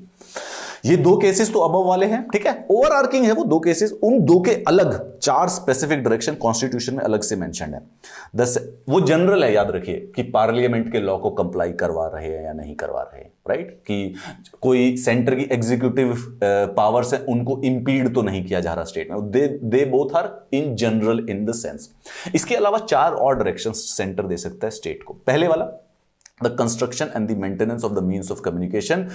Speaker 1: ये 2 केसेस तो अबव वाले हैं, ठीक है, ओवरआर्किंग है वो 2 केसेस, उन 2 के अलग 4 स्पेसिफिक डायरेक्शन कॉन्स्टिट्यूशन में अलग से मेंशन्ड है। वो जनरल है, याद रखिए कि पार्लियामेंट के लॉ को कंप्लाई करवा रहे हैं या नहीं करवा रहे हैं, राइट, कि कोई सेंटर की एग्जीक्यूटिव पावर्स है उनको इंपीड तो नहीं किया जा रहा स्टेट में, they both are in general in the sense. इसके अलावा 4 और डायरेक्शन सेंटर दे सकता है स्टेट को। पहले वाला the construction and the maintenance of the means of communication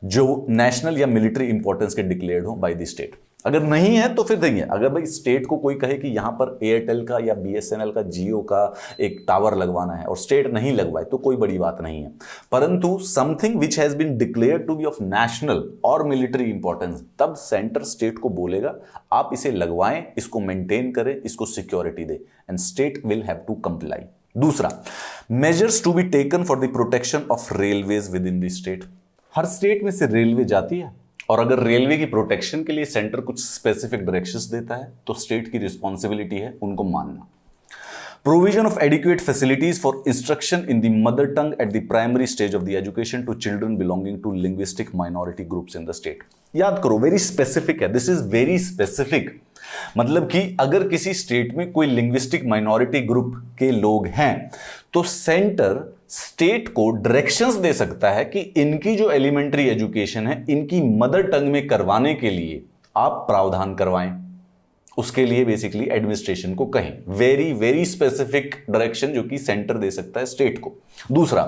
Speaker 1: जो नेशनल या मिलिट्री इंपॉर्टेंस के डिक्लेयर्ड हो बाय द स्टेट। अगर नहीं है तो फिर देंगे, अगर भाई स्टेट को कोई कहे कि यहां पर एयरटेल का या बीएसएनएल का जियो का एक टावर लगवाना है और स्टेट नहीं लगवाए तो कोई बड़ी बात नहीं है, परंतु something which has been declared to be of national और मिलिट्री इंपॉर्टेंस, तब सेंटर स्टेट को बोलेगा आप इसे लगवाएं, इसको मेंटेन करें, इसको सिक्योरिटी दे, and state will have to comply. दूसरा, measures to be taken for the protection of railways within the state. हर स्टेट में से रेलवे जाती है और अगर रेलवे की प्रोटेक्शन के लिए सेंटर कुछ स्पेसिफिक डायरेक्शंस देता है तो स्टेट की रिस्पॉन्सिबिलिटी है उनको मानना। Provision of adequate facilities for instruction in the mother tongue at the primary stage of the education to children belonging to linguistic minority groups in the state. याद करो, वेरी स्पेसिफिक है, दिस इज वेरी स्पेसिफिक। मतलब कि अगर किसी स्टेट में कोई लिंग्विस्टिक माइनॉरिटी ग्रुप के लोग हैं तो सेंटर स्टेट को डायरेक्शंस दे सकता है कि इनकी जो एलिमेंट्री एजुकेशन है इनकी मदर टंग में करवाने के लिए आप प्रावधान करवाएं, उसके लिए बेसिकली एडमिनिस्ट्रेशन को कहें। वेरी वेरी स्पेसिफिक डायरेक्शन जो कि सेंटर दे सकता है स्टेट को। दूसरा,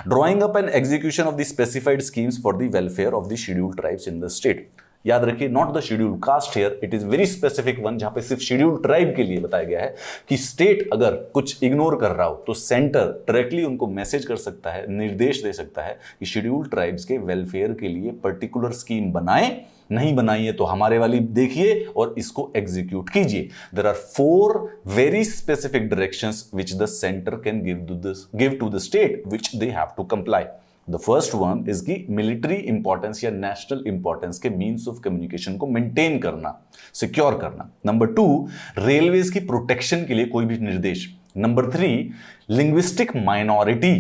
Speaker 1: drawing up and execution of the specified schemes for the welfare of the scheduled tribes in the state. याद रखिए, not the scheduled caste here, it is very specific one, जहां पे सिर्फ शेड्यूल्ड ट्राइब के लिए बताया गया है कि स्टेट अगर कुछ इग्नोर कर रहा हो तो सेंटर डायरेक्टली उनको मैसेज कर सकता है, निर्देश दे सकता है कि शेड्यूल्ड ट्राइब्स के वेलफेयर के लिए पर्टिकुलर स्कीम बनाएं, नहीं बनाई है तो हमारे वाली देखिए और इसको एग्जीक्यूट कीजिए। There are 4 very specific directions which the centre can give to the state which they have to comply. The first one is की मिलिट्री इंपॉर्टेंस या नेशनल इंपॉर्टेंस के मीन्स ऑफ कम्युनिकेशन को मेंटेन करना, सिक्योर करना। नंबर 2, रेलवेज की प्रोटेक्शन के लिए कोई भी निर्देश। नंबर 3, लिंग्विस्टिक माइनॉरिटी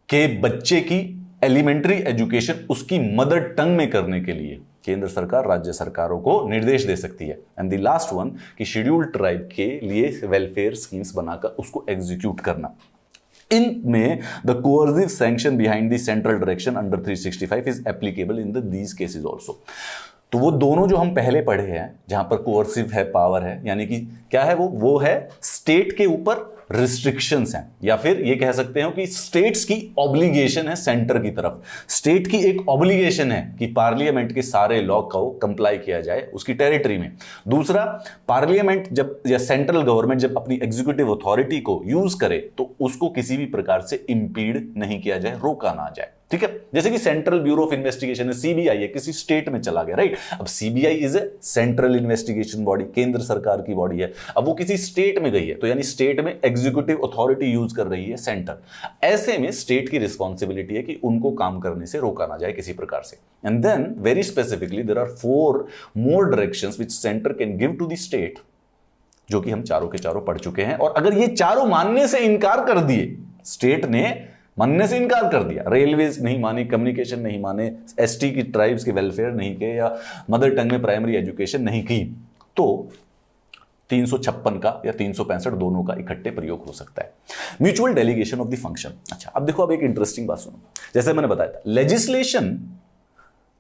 Speaker 1: के बच्चे की एलिमेंट्री एजुकेशन उसकी मदर टंग में करने के लिए केंद्र सरकार राज्य सरकारों को निर्देश दे सकती है। एंड द लास्ट वन कि शेड्यूल्ड ट्राइब के लिए वेलफेयर स्कीम्स बनाकर उसको एग्जीक्यूट करना। इनमें the coercive sanction behind the central direction under 365 is applicable in these cases also. तो वो दोनों जो हम पहले पढ़े हैं जहां पर कोअर्सिव है, पावर है, यानी कि क्या है वो है स्टेट के ऊपर रिस्ट्रिक्शंस हैं, या फिर ये कह सकते हो कि स्टेट्स की ऑब्लिगेशन है सेंटर की तरफ। स्टेट की एक ऑब्लिगेशन है कि पार्लियामेंट के सारे लॉ को कंप्लाई किया जाए उसकी टेरिटरी में। दूसरा, पार्लियामेंट जब या सेंट्रल गवर्नमेंट जब अपनी एग्जीक्यूटिव अथॉरिटी को यूज करे तो उसको किसी भी प्रकार से इंपीड नहीं किया जाए, रोका ना जाए। ठीक है, जैसे कि सेंट्रल ब्यूरो ऑफ इन्वेस्टिगेशन है, सीबीआई है, किसी स्टेट में चला गया, राइट। अब CBI is a central investigation body, केंद्र सरकार की बॉडी है, अब वो किसी स्टेट में गई है तो यानी स्टेट में एग्जीक्यूटिव अथॉरिटी यूज कर रही है सेंटर। ऐसे में स्टेट की रिस्पॉन्सिबिलिटी है कि उनको काम करने से रोका ना जाए किसी प्रकार से। And then very specifically there are 4 more directions which centre can give to the state, जो कि हम चारों के चारों पढ़ चुके हैं। और अगर ये चारों मानने से इनकार कर दिए, स्टेट ने मानने से इनकार कर दिया, रेलवेज नहीं माने, कम्युनिकेशन नहीं माने, एसटी की ट्राइब्स के वेलफेयर नहीं किए या मदर टंग में प्राइमरी एजुकेशन नहीं की, तो 356 का या 365 दोनों का इकट्ठे प्रयोग हो सकता है। Mutual delegation of the function. अच्छा, अब देखो, अब एक इंटरेस्टिंग बात सुनो। जैसे मैंने बताया था, लेजिस्लेशन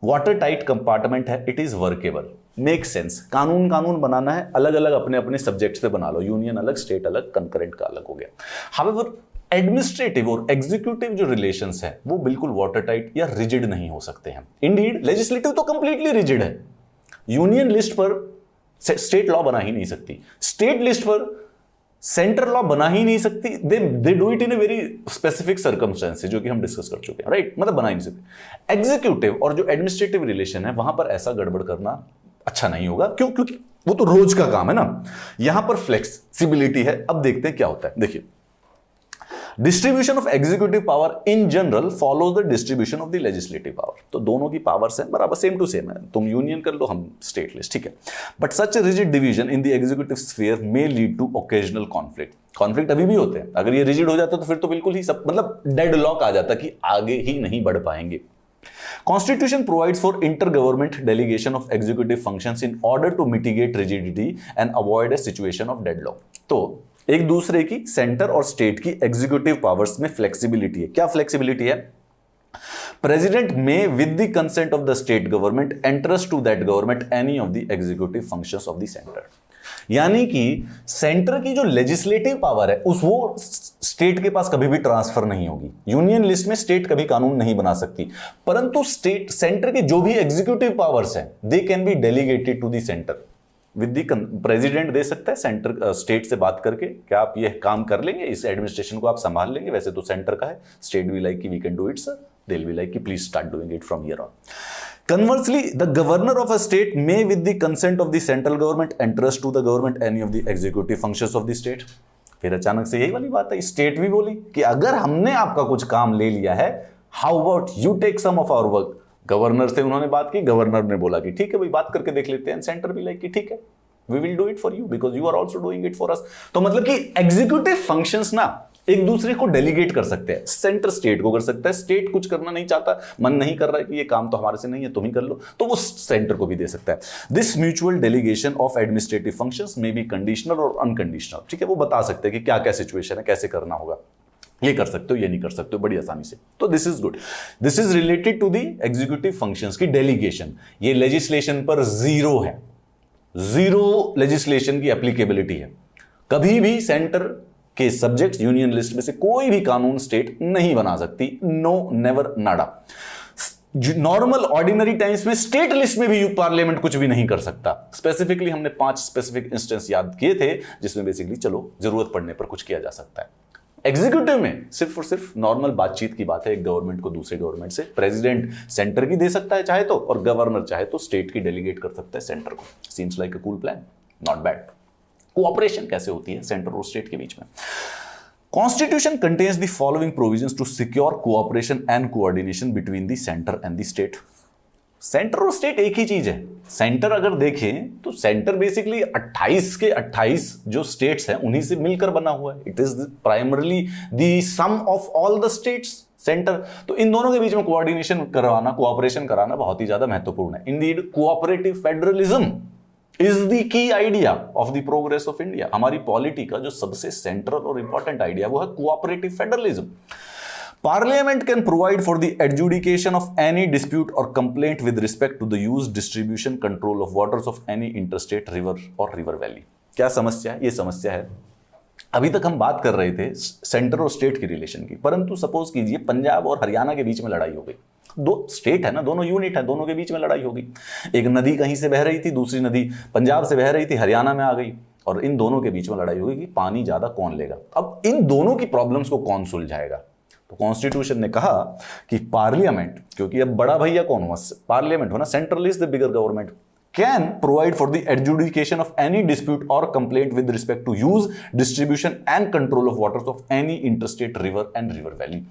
Speaker 1: वाटर टाइट कंपार्टमेंट है, it is workable, make sense. कानून बनाना है, अलग अलग अपने अपने सब्जेक्ट्स पे बना लो, यूनियन अलग, स्टेट अलग, कंकरेंट का अलग हो गया। हाउएवर एडमिनिस्ट्रेटिव और एग्जीक्यूटिव जो रिलेशंस है वो बिल्कुल वाटर टाइट या रिजिड नहीं हो सकते हैं। इंडीड लेजिस्लेटिव तो कंप्लीटली रिजिड है, यूनियन लिस्ट पर स्टेट लॉ बना ही नहीं सकती, स्टेट लिस्ट पर सेंटर लॉ बना ही नहीं सकती। They do it in a very specific circumstances जो कि हम डिस्कस कर चुके हैं, राइट, मतलब बना ही नहीं सकती। एग्जीक्यूटिव और जो एडमिनिस्ट्रेटिव रिलेशन है वहां पर ऐसा गड़बड़ करना अच्छा नहीं होगा, क्यों? क्योंकि वो तो रोज का काम है ना। यहां पर फ्लेक्सिबिलिटी है। अब देखते हैं क्या होता है। देखिए, distribution of executive power in general follows the distribution of the legislative power. तो दोनों की पावर्स हैं बराबर, सेम टू सेम है, तुम यूनियन कर लो, हम स्टेट लिस्ट, ठीक है। But such rigid division in the executive sphere may lead to occasional conflict अभी भी होते हैं। अगर ये रिजिड हो जाता तो फिर तो बिल्कुल ही सब मतलब डेड लॉक आ जाता कि आगे ही नहीं बढ़ पाएंगे। Constitution provides for intergovernment delegation of executive functions in order to mitigate rigidity and avoid a situation of deadlock. तो एक दूसरे की सेंटर और स्टेट की एग्जीक्यूटिव पावर्स में फ्लेक्सिबिलिटी है। क्या फ्लेक्सिबिलिटी है? President may, with the consent of the state government, entrust to that government any of the executive functions of the center. यानी कि सेंटर की जो लेजिस्लेटिव पावर है उस वो स्टेट के पास कभी भी ट्रांसफर नहीं होगी। यूनियन लिस्ट में स्टेट कभी कानून नहीं बना सकती, परंतु स्टेट सेंटर के जो भी एग्जीक्यूटिव पावर्स हैं they can be delegated to the centre. With the president दे सकता है सेंटर स्टेट से बात करके, क्या आप ये काम कर लेंगे, इस एडमिनिस्ट्रेशन को आप संभाल लेंगे, वैसे तो सेंटर का है। स्टेट भी लाइक कि we can do it sir, they will be like कि please start doing it from here on. Conversely, the governor of a state may, with the consent of the central government, entrust to the government any of the executive functions of the state. फिर अचानक से यही वाली बात है, स्टेट भी बोली कि अगर हमने आपका कुछ काम ले लिया है, how about you take some of our work. Governor से उन्होंने बात की, गवर्नर ने बोला कि ठीक है भाई, बात करके देख लेते हैं। सेंटर भी लाइक कि ठीक है, we will do it for you because you are also doing it for us. तो मतलब कि एग्जीक्यूटिव फंक्शंस ना एक दूसरे को डेलीगेट कर सकते हैं। सेंटर स्टेट को कर सकता है, स्टेट कुछ करना नहीं चाहता, मन नहीं कर रहा है कि ये काम तो हमारे से नहीं है, तुम ही कर लो, तो वो सेंटर को भी दे सकता है। This mutual delegation of administrative functions may be conditional और अनकंडीशनल। ठीक है, वो बता सकते हैं कि क्या क्या सिचुएशन है, कैसे करना होगा, ये कर सकते हो, ये नहीं कर सकते हो, बड़ी आसानी से। तो this is good. This is related to the executive functions की डेलीगेशन। ये लेजिस्लेशन पर जीरो है, जीरो लेजिस्लेशन की एप्लीकेबिलिटी है। कभी भी सेंटर के सब्जेक्ट्स यूनियन लिस्ट में से कोई भी कानून स्टेट नहीं बना सकती। नो, नेवर, नाडा। नॉर्मल ऑर्डिनरी टाइम्स में स्टेट लिस्ट में भी पार्लियामेंट कुछ भी नहीं कर सकता। स्पेसिफिकली हमने 5 स्पेसिफिक इंस्टेंस याद किए थे जिसमें बेसिकली चलो जरूरत पड़ने पर कुछ किया जा सकता है। एग्जीक्यूटिव में सिर्फ और सिर्फ नॉर्मल बातचीत की बात है, एक गवर्नमेंट को दूसरे गवर्नमेंट से। प्रेसिडेंट सेंटर की दे सकता है चाहे तो, और गवर्नर चाहे तो स्टेट की डेलीगेट कर सकता है सेंटर को। Seems like a cool plan, not bad. Cooperation कैसे होती है सेंटर और स्टेट के बीच में? Constitution contains the following provisions to secure cooperation and coordination between the centre and the state. Centre और स्टेट एक ही चीज है। सेंटर अगर देखें तो सेंटर बेसिकली 28 के 28 जो स्टेट्स हैं उन्हीं से मिलकर बना हुआ है। It is primarily the sum of all the states centre. तो इन दोनों के बीच में कोऑर्डिनेशन करवाना, कोऑपरेशन कराना बहुत ही ज्यादा महत्वपूर्ण है। Indeed cooperative federalism is the key idea of the progress of India. हमारी पॉलिटी का जो सबसे सेंट्रल और इंपॉर्टेंट आइडिया वो है cooperative federalism. Parliament can provide for the adjudication of any dispute or complaint with respect to the use, distribution, control of waters of any interstate river or river valley। क्या समस्या है? ये समस्या है। अभी तक हम बात कर रहे थे सेंटर और स्टेट की रिलेशन की, परंतु सपोज कीजिए पंजाब और हरियाणा के बीच में लड़ाई हो गई। दो स्टेट है ना, दोनों यूनिट है, दोनों के बीच में लड़ाई हो गई। एक नदी कहीं से बह रही थी, दूसरी नदी पंजाब से बह रही थी, हरियाणा में आ गई, और इन दोनों के बीच में लड़ाई हो गई कि पानी ज्यादा कौन लेगा। अब इन दोनों की प्रॉब्लम्स को कौन सुलझाएगा? तो कॉन्स्टिट्यूशन ने कहा कि पार्लियामेंट, क्योंकि अब बड़ा भैया कौन हुआ? पार्लियामेंट हो ना, central is the bigger government, can provide for the adjudication of any dispute or complaint with respect to use, distribution and control of waters of any interstate river and river valley.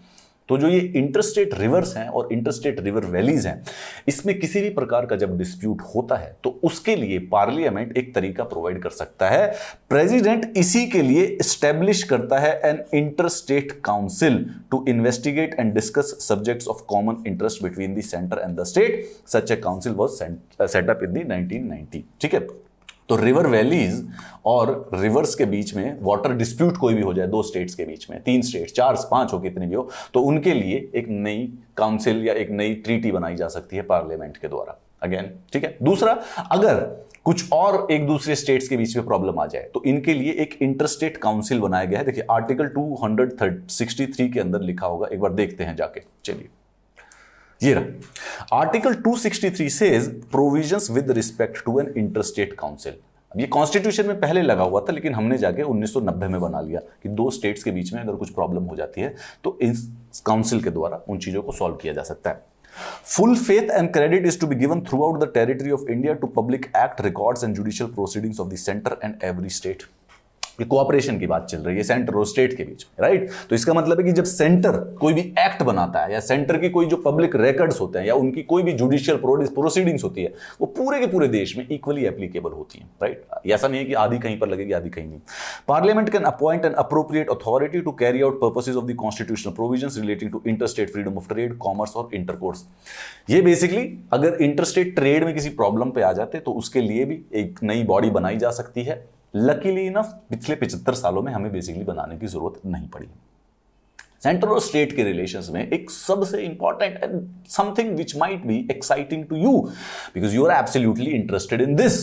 Speaker 1: तो जो ये इंटरस्टेट रिवर्स हैं और इंटरस्टेट रिवर वैलीज हैं, इसमें किसी भी प्रकार का जब डिस्प्यूट होता है तो उसके लिए पार्लियामेंट एक तरीका प्रोवाइड कर सकता है। प्रेसिडेंट इसी के लिए एस्टेब्लिश करता है an interstate council to investigate and discuss subjects of common interest between the centre and the state. Such a council was set up in the 1990। ठीक है, तो रिवर वैलीज और रिवर्स के बीच में वाटर डिस्प्यूट कोई भी हो जाए, दो स्टेट्स के बीच में, 3 स्टेट, 4, 5 हो, कितनी भी हो, तो उनके लिए एक नई काउंसिल या एक नई ट्रीटी बनाई जा सकती है पार्लियामेंट के द्वारा। अगेन, ठीक है। दूसरा, अगर कुछ और एक दूसरे स्टेट्स के बीच में प्रॉब्लम आ जाए तो इनके लिए एक इंटरस्टेट काउंसिल बनाया गया है। देखिए आर्टिकल 263 के अंदर लिखा होगा, एक बार देखते हैं जाके। चलिए, ये रहा article 263 says provisions with respect to an interstate council. अब ये कॉन्स्टिट्यूशन में पहले लगा हुआ था, लेकिन हमने जाके 1990 में बना लिया कि दो स्टेट्स के बीच में अगर कुछ प्रॉब्लम हो जाती है तो इस काउंसिल के द्वारा उन चीजों को सॉल्व किया जा सकता है। Full faith and credit is to be given throughout the territory of India to public act, records and judicial proceedings of the centre and every state. ये कोऑपरेशन की बात चल रही है सेंटर और स्टेट के बीच में, राइट। तो इसका मतलब है कि जब सेंटर कोई भी एक्ट बनाता है या सेंटर की कोई जो पब्लिक रिकॉर्ड्स होते हैं या उनकी कोई भी जुडिशियल प्रोसीडिंग्स होती है, वो पूरे के पूरे देश में इक्वली एप्लीकेबल होती है, राइट। ऐसा नहीं है कि आधी कहीं पर लगेगी आधी कहीं नहीं। Parliament can appoint an appropriate authority to carry out purposes of the constitutional provisions relating to interstate freedom of trade, commerce और इंटरकोर्स। ये बेसिकली अगर इंटरस्टेट ट्रेड में किसी प्रॉब्लम पे आ जाते तो उसके लिए भी एक नई बॉडी बनाई जा सकती है। लकीली इनफ पिछले 75 सालों में हमें बेसिकली बनाने की जरूरत नहीं पड़ी। सेंटर और स्टेट के रिलेशंस में एक सबसे important and something which might be exciting to you because you are absolutely interested in this,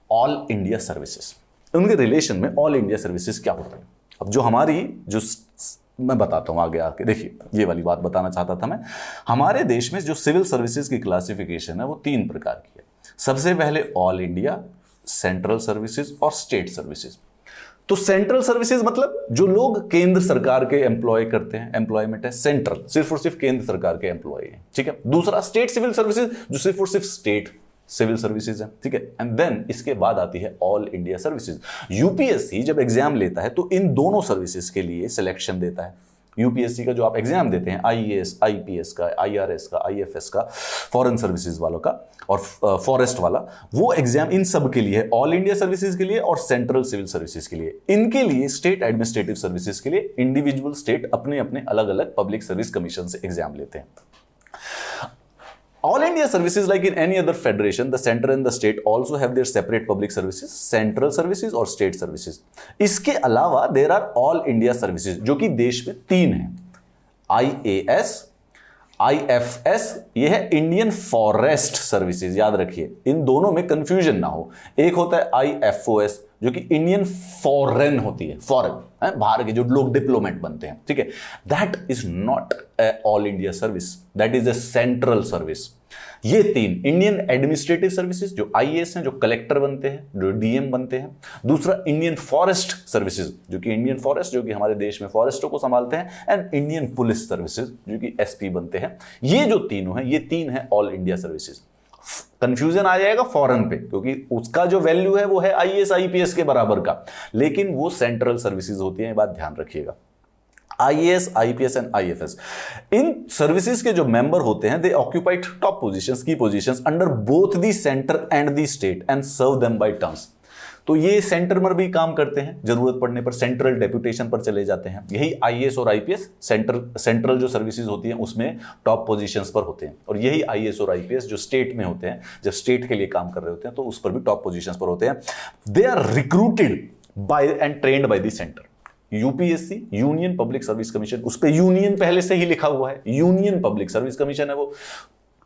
Speaker 1: all India services. उनके रिलेशन में ऑल इंडिया सर्विसेज क्या होता है? अब जो हमारी जो मैं बताता हूं आगे आके, देखिए ये वाली बात बताना चाहता था मैं। हमारे देश में जो सिविल सर्विसेज की क्लासिफिकेशन है वो 3 प्रकार की है। सबसे पहले ऑल इंडिया, सेंट्रल सर्विसेज और स्टेट सर्विसेज। तो सेंट्रल सर्विसेज मतलब जो लोग केंद्र सरकार के एम्प्लॉय करते हैं, एम्प्लॉयमेंट है सेंट्रल, सिर्फ और सिर्फ केंद्र सरकार के एम्प्लॉय हैं, ठीक है। दूसरा स्टेट सिविल सर्विसेज, जो सिर्फ और सिर्फ स्टेट सिविल सर्विसेज है, ठीक है। एंड देन इसके बाद आती है ऑल इंडिया सर्विसेज। यूपीएससी जब एग्जाम लेता है तो इन दोनों सर्विसेज के लिए सिलेक्शन देता है। यूपीएससी का जो आप एग्जाम देते हैं, आईएएस, आईपीएस का, आईआरएस का, आईएफएस का, फॉरेन सर्विसेज वालों का और फॉरेस्ट वाला, वो एग्जाम इन सब के लिए, ऑल इंडिया सर्विसेज के लिए और सेंट्रल सिविल सर्विसेज के लिए। इनके लिए स्टेट एडमिनिस्ट्रेटिव सर्विसेज के लिए इंडिविजुअल स्टेट अपने अपने अलग अलग पब्लिक सर्विस कमीशन से एग्जाम लेते हैं। All India services, like in any other federation, the center and the state also have their separate public services, central services और state services. इसके अलावा there are all India services, जो कि देश में 3 हैं। IAS, IFS, ये है इंडियन फॉरेस्ट सर्विसेज। याद रखिए, इन दोनों में कंफ्यूजन ना हो। एक होता है IFOS, जो कि इंडियन फॉरेन होती है, फॉरेन, बाहर के जो लोग डिप्लोमेट बनते हैं, ठीक है। That is not all India service, that is a central service. ये 3 इंडियन एडमिनिस्ट्रेटिव सर्विसेज, जो आईएएस हैं, जो कलेक्टर बनते हैं, जो डीएम बनते हैं। दूसरा इंडियन फॉरेस्ट सर्विसेज, जो कि इंडियन फॉरेस्ट, जो कि हमारे देश में फॉरेस्टों को संभालते हैं। एंड इंडियन पुलिस सर्विसेज, जो कि एसपी बनते हैं। ये जो तीनों हैं, ये 3 हैं ऑल इंडिया सर्विसेज। कंफ्यूजन आ जाएगा फॉरेन पे, क्योंकि उसका जो वैल्यू है वो है आईएएस आईपीएस के बराबर का, लेकिन वो सेंट्रल सर्विसेज होती है, ये बात ध्यान रखिएगा। IAS, IPS एंड IFS, इन सर्विसेज के जो मेंबर होते हैं, दे ऑक्यूपाइड टॉप पोजीशंस, की positions under both the centre and the state and serve them by terms. तो ये सेंटर में भी काम करते हैं, जरूरत पड़ने पर सेंट्रल डेप्यूटेशन पर चले जाते हैं। यही IAS और IPS सेंट्रल जो सर्विसेज होती हैं उसमें टॉप पोजीशंस पर होते हैं, और यही IAS और IPS जो स्टेट में होते हैं, जब स्टेट के लिए काम कर रहे होते हैं तो उस पर भी टॉप पोजीशंस पर होते हैं। They are recruited by and trained by the centre. UPSC, union public service commission, उस पर यूनियन पहले से ही लिखा हुआ है, यूनियन पब्लिक सर्विस कमीशन है,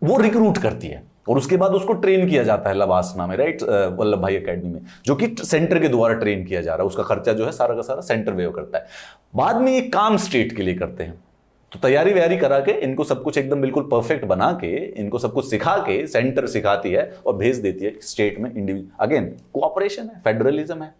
Speaker 1: वो रिक्रूट करती है और उसके बाद उसको ट्रेन किया जाता है लवासना में, राइट, वल्लभ भाई एकेडमी में, जो कि सेंटर के द्वारा ट्रेन किया जा रहा है। उसका खर्चा जो है सारा का सारा सेंटर वेव करता है। बाद में ये काम स्टेट के लिए करते हैं। तो तैयारी वैयारी करा के इनको सब कुछ एकदम बिल्कुल परफेक्ट बना के, इनको सब कुछ सिखा के सेंटर सिखाती है और भेज देती है स्टेट में। इंडिविजुअल, अगेन कोऑपरेशन है, फेडरलिज्म है।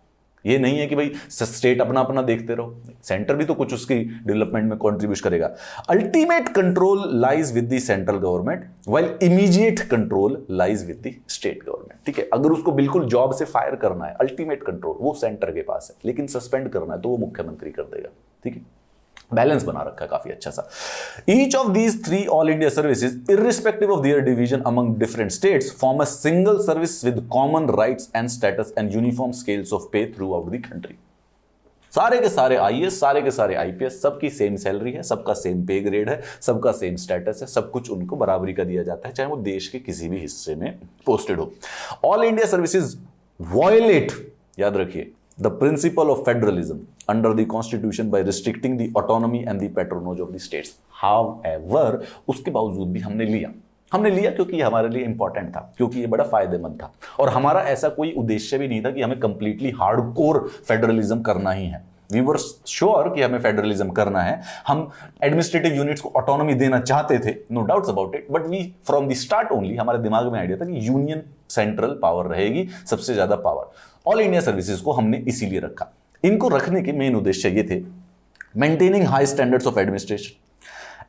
Speaker 1: ये नहीं है कि भाई स्टेट अपना अपना देखते रहो, सेंटर भी तो कुछ उसकी डेवलपमेंट में कंट्रीब्यूट करेगा। Ultimate control lies with the central government while immediate control lies with the state government. ठीक है, अगर उसको बिल्कुल जॉब से फायर करना है, अल्टीमेट कंट्रोल वो सेंटर के पास है, लेकिन सस्पेंड करना है तो वो मुख्यमंत्री कर देगा। ठीक है, बैलेंस बना रखा है काफी अच्छा सा। Each of these 3 all India services irrespective of their division among different states form a single service with common rights and status and uniform scales of पे थ्रू आउट द कंट्री। सारे के सारे IAS, सारे के सारे IPS, सबकी सेम सैलरी है, सबका सेम पे ग्रेड है, सबका सेम स्टेटस है, सब कुछ उनको बराबरी का दिया जाता है, चाहे वो देश के किसी भी हिस्से में पोस्टेड हो। ऑल इंडिया सर्विसेज वॉयलेट, याद रखिए, the principle of federalism under the constitution by restricting the autonomy and the patronage of the states. However, उसके बावजूद भी हमने लिया क्योंकि ये हमारे लिए इंपॉर्टेंट था, क्योंकि ये बड़ा फायदेमंद था, और हमारा ऐसा कोई उद्देश्य भी नहीं था कि हमें कंप्लीटली हार्डकोर फेडरलिज्म करना ही है। वी वर श्योर कि हमें फेडरलिज्म करना है, हम एडमिनिस्ट्रेटिव यूनिट्स को ऑटोनॉमी देना चाहते थे, no doubts about it, but we from the start only हमारे दिमाग में आइडिया था कि यूनियन सेंट्रल पावर रहेगी, सबसे ज्यादा पावर। ऑल इंडिया सर्विसेज को हमने इसीलिए रखा। इनको रखने के मेन उद्देश्य ये थे, maintaining high standards of administration,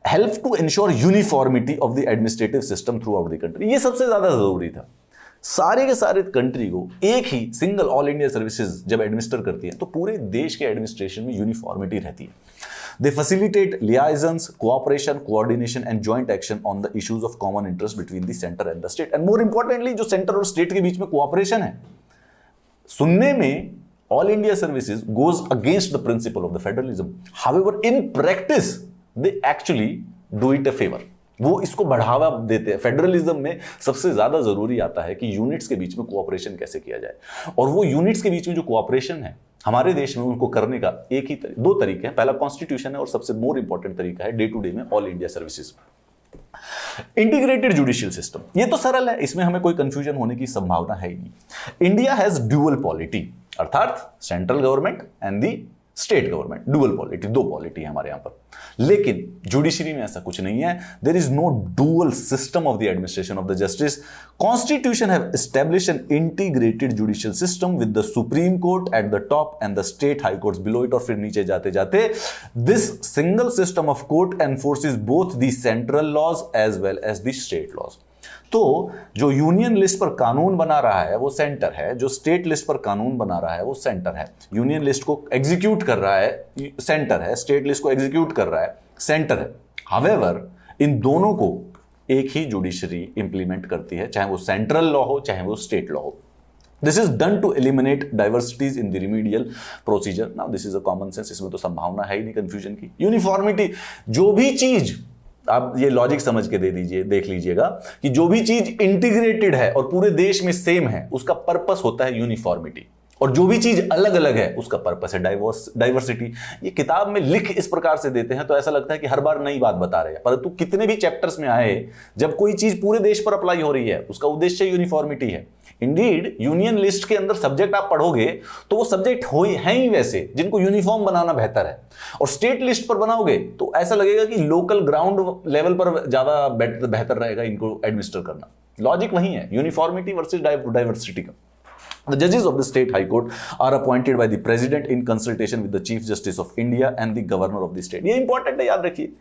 Speaker 1: help to ensure uniformity of the administrative system throughout the country. ये सबसे ज्यादा जरूरी था। सारे के सारे कंट्री को एक ही सिंगल ऑल इंडिया सर्विसेज जब एडमिनिस्टर करती है तो पूरे देश के एडमिनिस्ट्रेशन में यूनिफॉर्मिटी रहती है। They facilitate liaisons, cooperation, coordination and joint action on the issues of common interest between the center and the state. And more importantly, जो सेंटर और स्टेट के बीच में कोऑपरेशन है, सुनने में all India services goes against the principle of the federalism. However, in practice, they actually do it a favor. वो इसको बढ़ावा देते हैं। फेडरलिज्म में सबसे ज्यादा जरूरी आता है कि यूनिट्स के बीच में कोऑपरेशन कैसे किया जाए, और वो यूनिट्स के बीच में जो कोऑपरेशन है हमारे देश में, उनको करने का एक ही दो तरीके हैं। पहला कॉन्स्टिट्यूशन है और सबसे मोर इंपॉर्टेंट तरीका है डे टू डे में all India services. Integrated judicial system, ये तो सरल है, इसमें हमें कोई कंफ्यूजन होने की संभावना है ही नहीं। इंडिया हैज ड्यूअल पॉलिटी, अर्थात central government and the state government, dual polity, दो पॉलिटी है हमारे यहां पर। लेकिन जुडिशरी में ऐसा कुछ नहीं है। There is no dual system of the administration of the justice. Constitution have established an integrated judicial system with the supreme court at the top and the state high courts below it, और फिर नीचे जाते जाते this single system of court enforces both the central laws as well as the state laws. तो जो यूनियन लिस्ट पर कानून बना रहा है वो सेंटर है, जो स्टेट लिस्ट पर कानून बना रहा है वो सेंटर है। यूनियन लिस्ट को एग्जीक्यूट कर रहा है सेंटर है, स्टेट लिस्ट को एग्जीक्यूट कर रहा है सेंटर है। हावेवर इन दोनों को एक ही जुडिशरी इंप्लीमेंट करती है, चाहे वो सेंट्रल लॉ हो चाहे वो स्टेट लॉ हो। This is done to eliminate diversities in the remedial procedure. Now this is a common sense, इसमें तो संभावना है ही नहीं कंफ्यूजन की। यूनिफॉर्मिटी, जो भी चीज आप ये लॉजिक समझ के दे दीजिए, देख लीजिएगा कि जो भी चीज इंटीग्रेटेड है और पूरे देश में सेम है उसका पर्पस होता है यूनिफॉर्मिटी, और जो भी चीज अलग अलग है उसका पर्पस है डाइवर्सिटी। ये किताब में लिख इस प्रकार से देते हैं तो ऐसा लगता है कि हर बार नई बात बता रहे हैं, परंतु कितने भी चैप्टर्स में आए, जब कोई चीज पूरे देश पर अप्लाई हो रही है उसका उद्देश्य यूनिफॉर्मिटी है। इंडीड यूनियन लिस्ट के अंदर सब्जेक्ट आप पढ़ोगे तो वो सब्जेक्ट हैं ही वैसे जिनको यूनिफॉर्म बनाना बेहतर है, और स्टेट लिस्ट पर बनाओगे तो ऐसा लगेगा कि लोकल ग्राउंड लेवल पर ज्यादा बेहतर रहेगा इनको एडमिनिस्टर करना। लॉजिक वही है, यूनिफॉर्मिटी वर्सेस डाइवर्सिटी का। The judges of the state high court are appointed by the president in consultation with the chief justice of India and the governor of the state. ये इंपॉर्टेंट है, याद रखिए।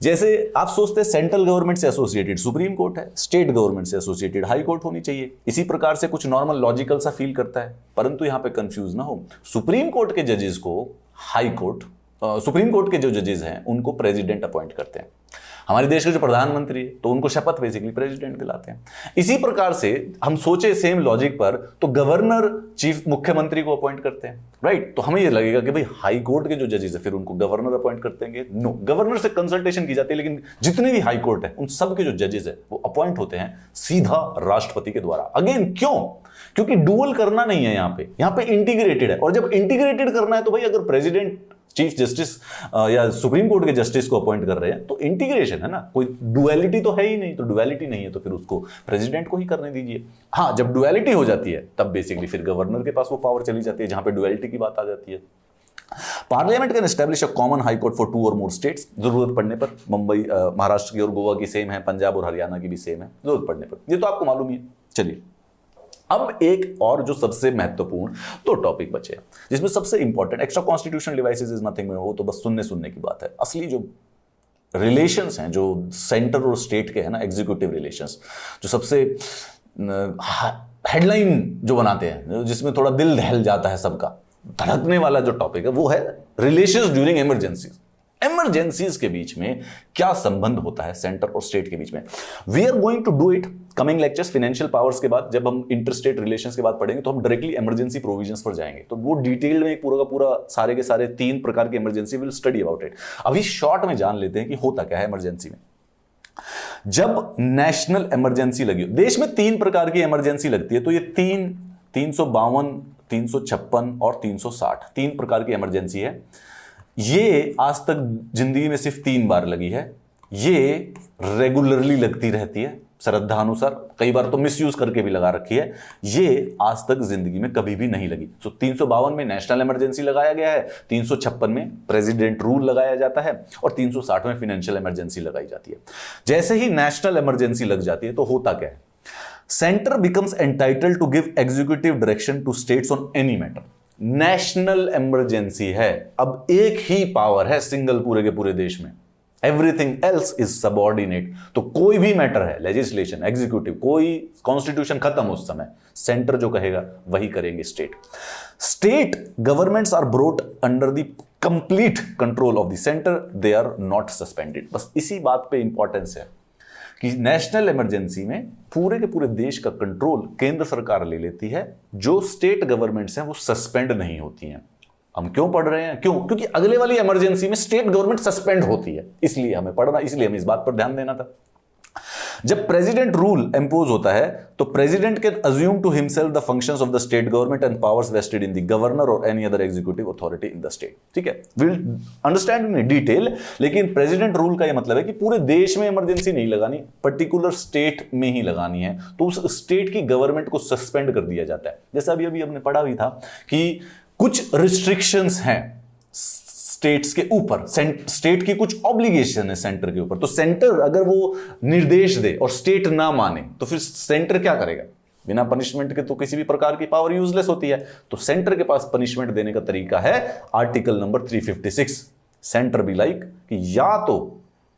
Speaker 1: जैसे आप सोचते हैं सेंट्रल गवर्नमेंट से एसोसिएटेड सुप्रीम कोर्ट है, स्टेट गवर्नमेंट से एसोसिएटेड हाई कोर्ट होनी चाहिए, इसी प्रकार से कुछ नॉर्मल लॉजिकल सा फील करता है, परंतु यहां पे कंफ्यूज ना हो। सुप्रीम कोर्ट के जजेस को हाई कोर्ट सुप्रीम कोर्ट के जो जजेस हैं उनको प्रेसिडेंट अपॉइंट करते हैं। हमारे देश के जो प्रधानमंत्री है तो उनको शपथ बेसिकली प्रेसिडेंट दिलाते हैं। इसी प्रकार से हम सोचे सेम लॉजिक पर तो गवर्नर चीफ मुख्यमंत्री को अपॉइंट करते हैं, राइट। तो हमें ये लगेगा कि भाई हाई कोर्ट के जो जजेस है फिर उनको गवर्नर अपॉइंट करते हैं। नो, गवर्नर से कंसल्टेशन की जाती है, लेकिन जितने भी हाई कोर्ट है उन सब के जो जजेस है वो अपॉइंट होते हैं सीधा राष्ट्रपति के द्वारा। अगेन क्यों? क्योंकि डुअल करना नहीं है, यहाँ पे इंटीग्रेटेड है। और जब इंटीग्रेटेड करना है तो भाई अगर प्रेसिडेंट चीफ जस्टिस या सुप्रीम कोर्ट के जस्टिस को अपॉइंट कर रहे हैं तो इंटीग्रेशन है ना, कोई डुअलिटी तो है ही नहीं। तो डुअलिटी नहीं है तो फिर उसको प्रेसिडेंट को ही करने दीजिए। हाँ, जब डुअलिटी हो जाती है तब बेसिकली फिर गवर्नर के पास वो पावर चली जाती है, जहां पे डुअलिटी की बात आ जाती है। Parliament can establish a common high court for 2 और मोर स्टेट्स। जरूरत पड़ने पर मुंबई महाराष्ट्र की और गोवा की सेम है, पंजाब और हरियाणा की भी सेम है जरूरत पड़ने पर। ये तो आपको मालूम ही है। चलिए, अब एक और जो सबसे महत्वपूर्ण तो टॉपिक बचे जिसमें सबसे important extra constitutional devices is nothing, वो तो बस सुनने की बात है। असली जो रिलेशंस हैं जो सेंटर और स्टेट के हैं ना, एग्जीक्यूटिव रिलेशंस, जो सबसे हेडलाइन जो बनाते हैं, जिसमें थोड़ा दिल दहल जाता है सबका, धड़कने वाला जो टॉपिक है वो है रिलेशंस ड्यूरिंग इमरजेंसीज के बीच में क्या संबंध होता है सेंटर और स्टेट के बीच में। We are going to do it coming lectures. Financial powers के बाद जब हम इंटरस्टेट रिलेशंस के बाद पढ़ेंगे तो हम डायरेक्टली इमरजेंसी प्रोविजंस पर जाएंगे, तो वो डिटेल में पूरा का पूरा सारे के सारे 3 प्रकार के emergency will study about it. अभी शॉर्ट में जान लेते हैं कि होता क्या है इमरजेंसी में। जब नेशनल इमरजेंसी लगी, देश में 3 प्रकार की इमरजेंसी लगती है, तो ये 352, 356 और 360 3 प्रकार की इमरजेंसी है। ये आज तक जिंदगी में सिर्फ 3 बार लगी है। ये रेगुलरली लगती रहती है श्रद्धा अनुसार, कई बार तो मिसयूज करके भी लगा रखी है। ये आज तक जिंदगी में कभी भी नहीं लगी। तो 352 में नेशनल इमरजेंसी लगाया गया है, 356 में प्रेसिडेंट रूल लगाया जाता है और 360 में फाइनेंशियल इमरजेंसी लगाई जाती है। जैसे ही नेशनल इमरजेंसी लग जाती है तो होता क्या है, centre becomes entitled to give executive direction to states on any matter. National emergency है, अब एक ही पावर है सिंगल पूरे के पूरे देश में, एवरीथिंग एल्स इज सबऑर्डिनेट। तो कोई भी मैटर है, लेजिस्लेशन, एग्जीक्यूटिव, कोई कॉन्स्टिट्यूशन खत्म उस समय, सेंटर जो कहेगा वही करेंगे state governments are brought under the complete control of the centre, they are not suspended. बस इसी बात पे इंपॉर्टेंस है कि नेशनल इमरजेंसी में पूरे के पूरे देश का कंट्रोल केंद्र सरकार ले लेती है, जो स्टेट गवर्नमेंट्स हैं वो सस्पेंड नहीं होती हैं। हम क्यों पढ़ रहे हैं? क्योंकि अगले वाली इमरजेंसी में स्टेट गवर्नमेंट सस्पेंड होती है, इसलिए हमें पढ़ना, इसलिए हमें इस बात पर ध्यान देना था। जब प्रेसिडेंट रूल इंपोज होता है तो president can assume to himself the functions of the state government and powers vested in the governor or any other executive authority in the state. ठीक है, विल अंडरस्टैंड इन डिटेल, लेकिन प्रेसिडेंट रूल का यह मतलब है कि पूरे देश में इमरजेंसी नहीं लगानी, पर्टिकुलर स्टेट में ही लगानी है, तो उस स्टेट की गवर्नमेंट को सस्पेंड कर दिया जाता है। जैसा अभी हमने पढ़ा भी था कि कुछ रिस्ट्रिक्शंस हैं स्टेट्स के ऊपर, स्टेट की कुछ ऑब्लिगेशन है सेंटर के ऊपर, तो सेंटर अगर वो निर्देश दे और स्टेट ना माने तो फिर सेंटर क्या करेगा? बिना पनिशमेंट के तो किसी भी प्रकार की पावर यूजलेस होती है, तो सेंटर के पास पनिशमेंट देने का तरीका है आर्टिकल नंबर 356। सेंटर भी लाइक कि या तो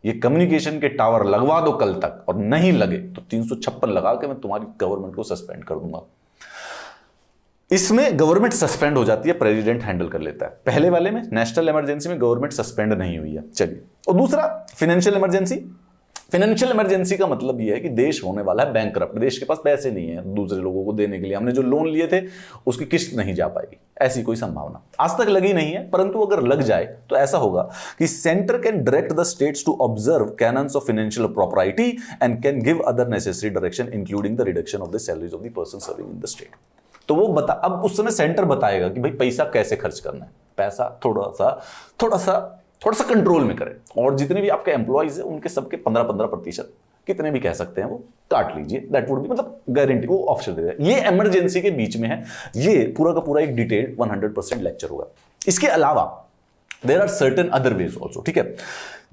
Speaker 1: ये कम्युनिकेशन के टावर लगवा दो कल तक, और नहीं लगे तो 356 लगा के मैं तुम्हारी गवर्नमेंट को सस्पेंड कर दूंगा। इसमें गवर्नमेंट सस्पेंड हो जाती है, प्रेसिडेंट हैंडल कर लेता है। पहले वाले में नेशनल इमरजेंसी में गवर्नमेंट सस्पेंड नहीं हुई है। चलिए, और दूसरा फाइनेंशियल इमरजेंसी। फाइनेंशियल इमरजेंसी का मतलब यह है कि देश होने वाला है बैंकरप्ट, देश के पास पैसे नहीं है दूसरे लोगों को देने के लिए, हमने जो लोन लिए थे उसकी किस्त नहीं जा पाएगी, ऐसी कोई संभावना आज तक लगी नहीं है, परंतु अगर लग जाए तो ऐसा होगा कि centre can direct the states to observe canons of financial property and can give other necessary direction including the reduction of the salaries of the person serving in the state. तो वो अब उस समय सेंटर बताएगा कि भाई पैसा कैसे खर्च करना है, पैसा थोड़ा सा कंट्रोल में करें, और जितने भी आपके एम्प्लॉइज हैं उनके सबके 15% कितने भी कह सकते हैं वो काट लीजिए, दैट वुड बी, मतलब गारंटी, वो ऑप्शन दे देगा। ये इमरजेंसी के बीच में है, ये पूरा का पूरा एक डिटेल्ड 100% लेक्चर होगा। इसके अलावा there are certain other ways also, ठीक है,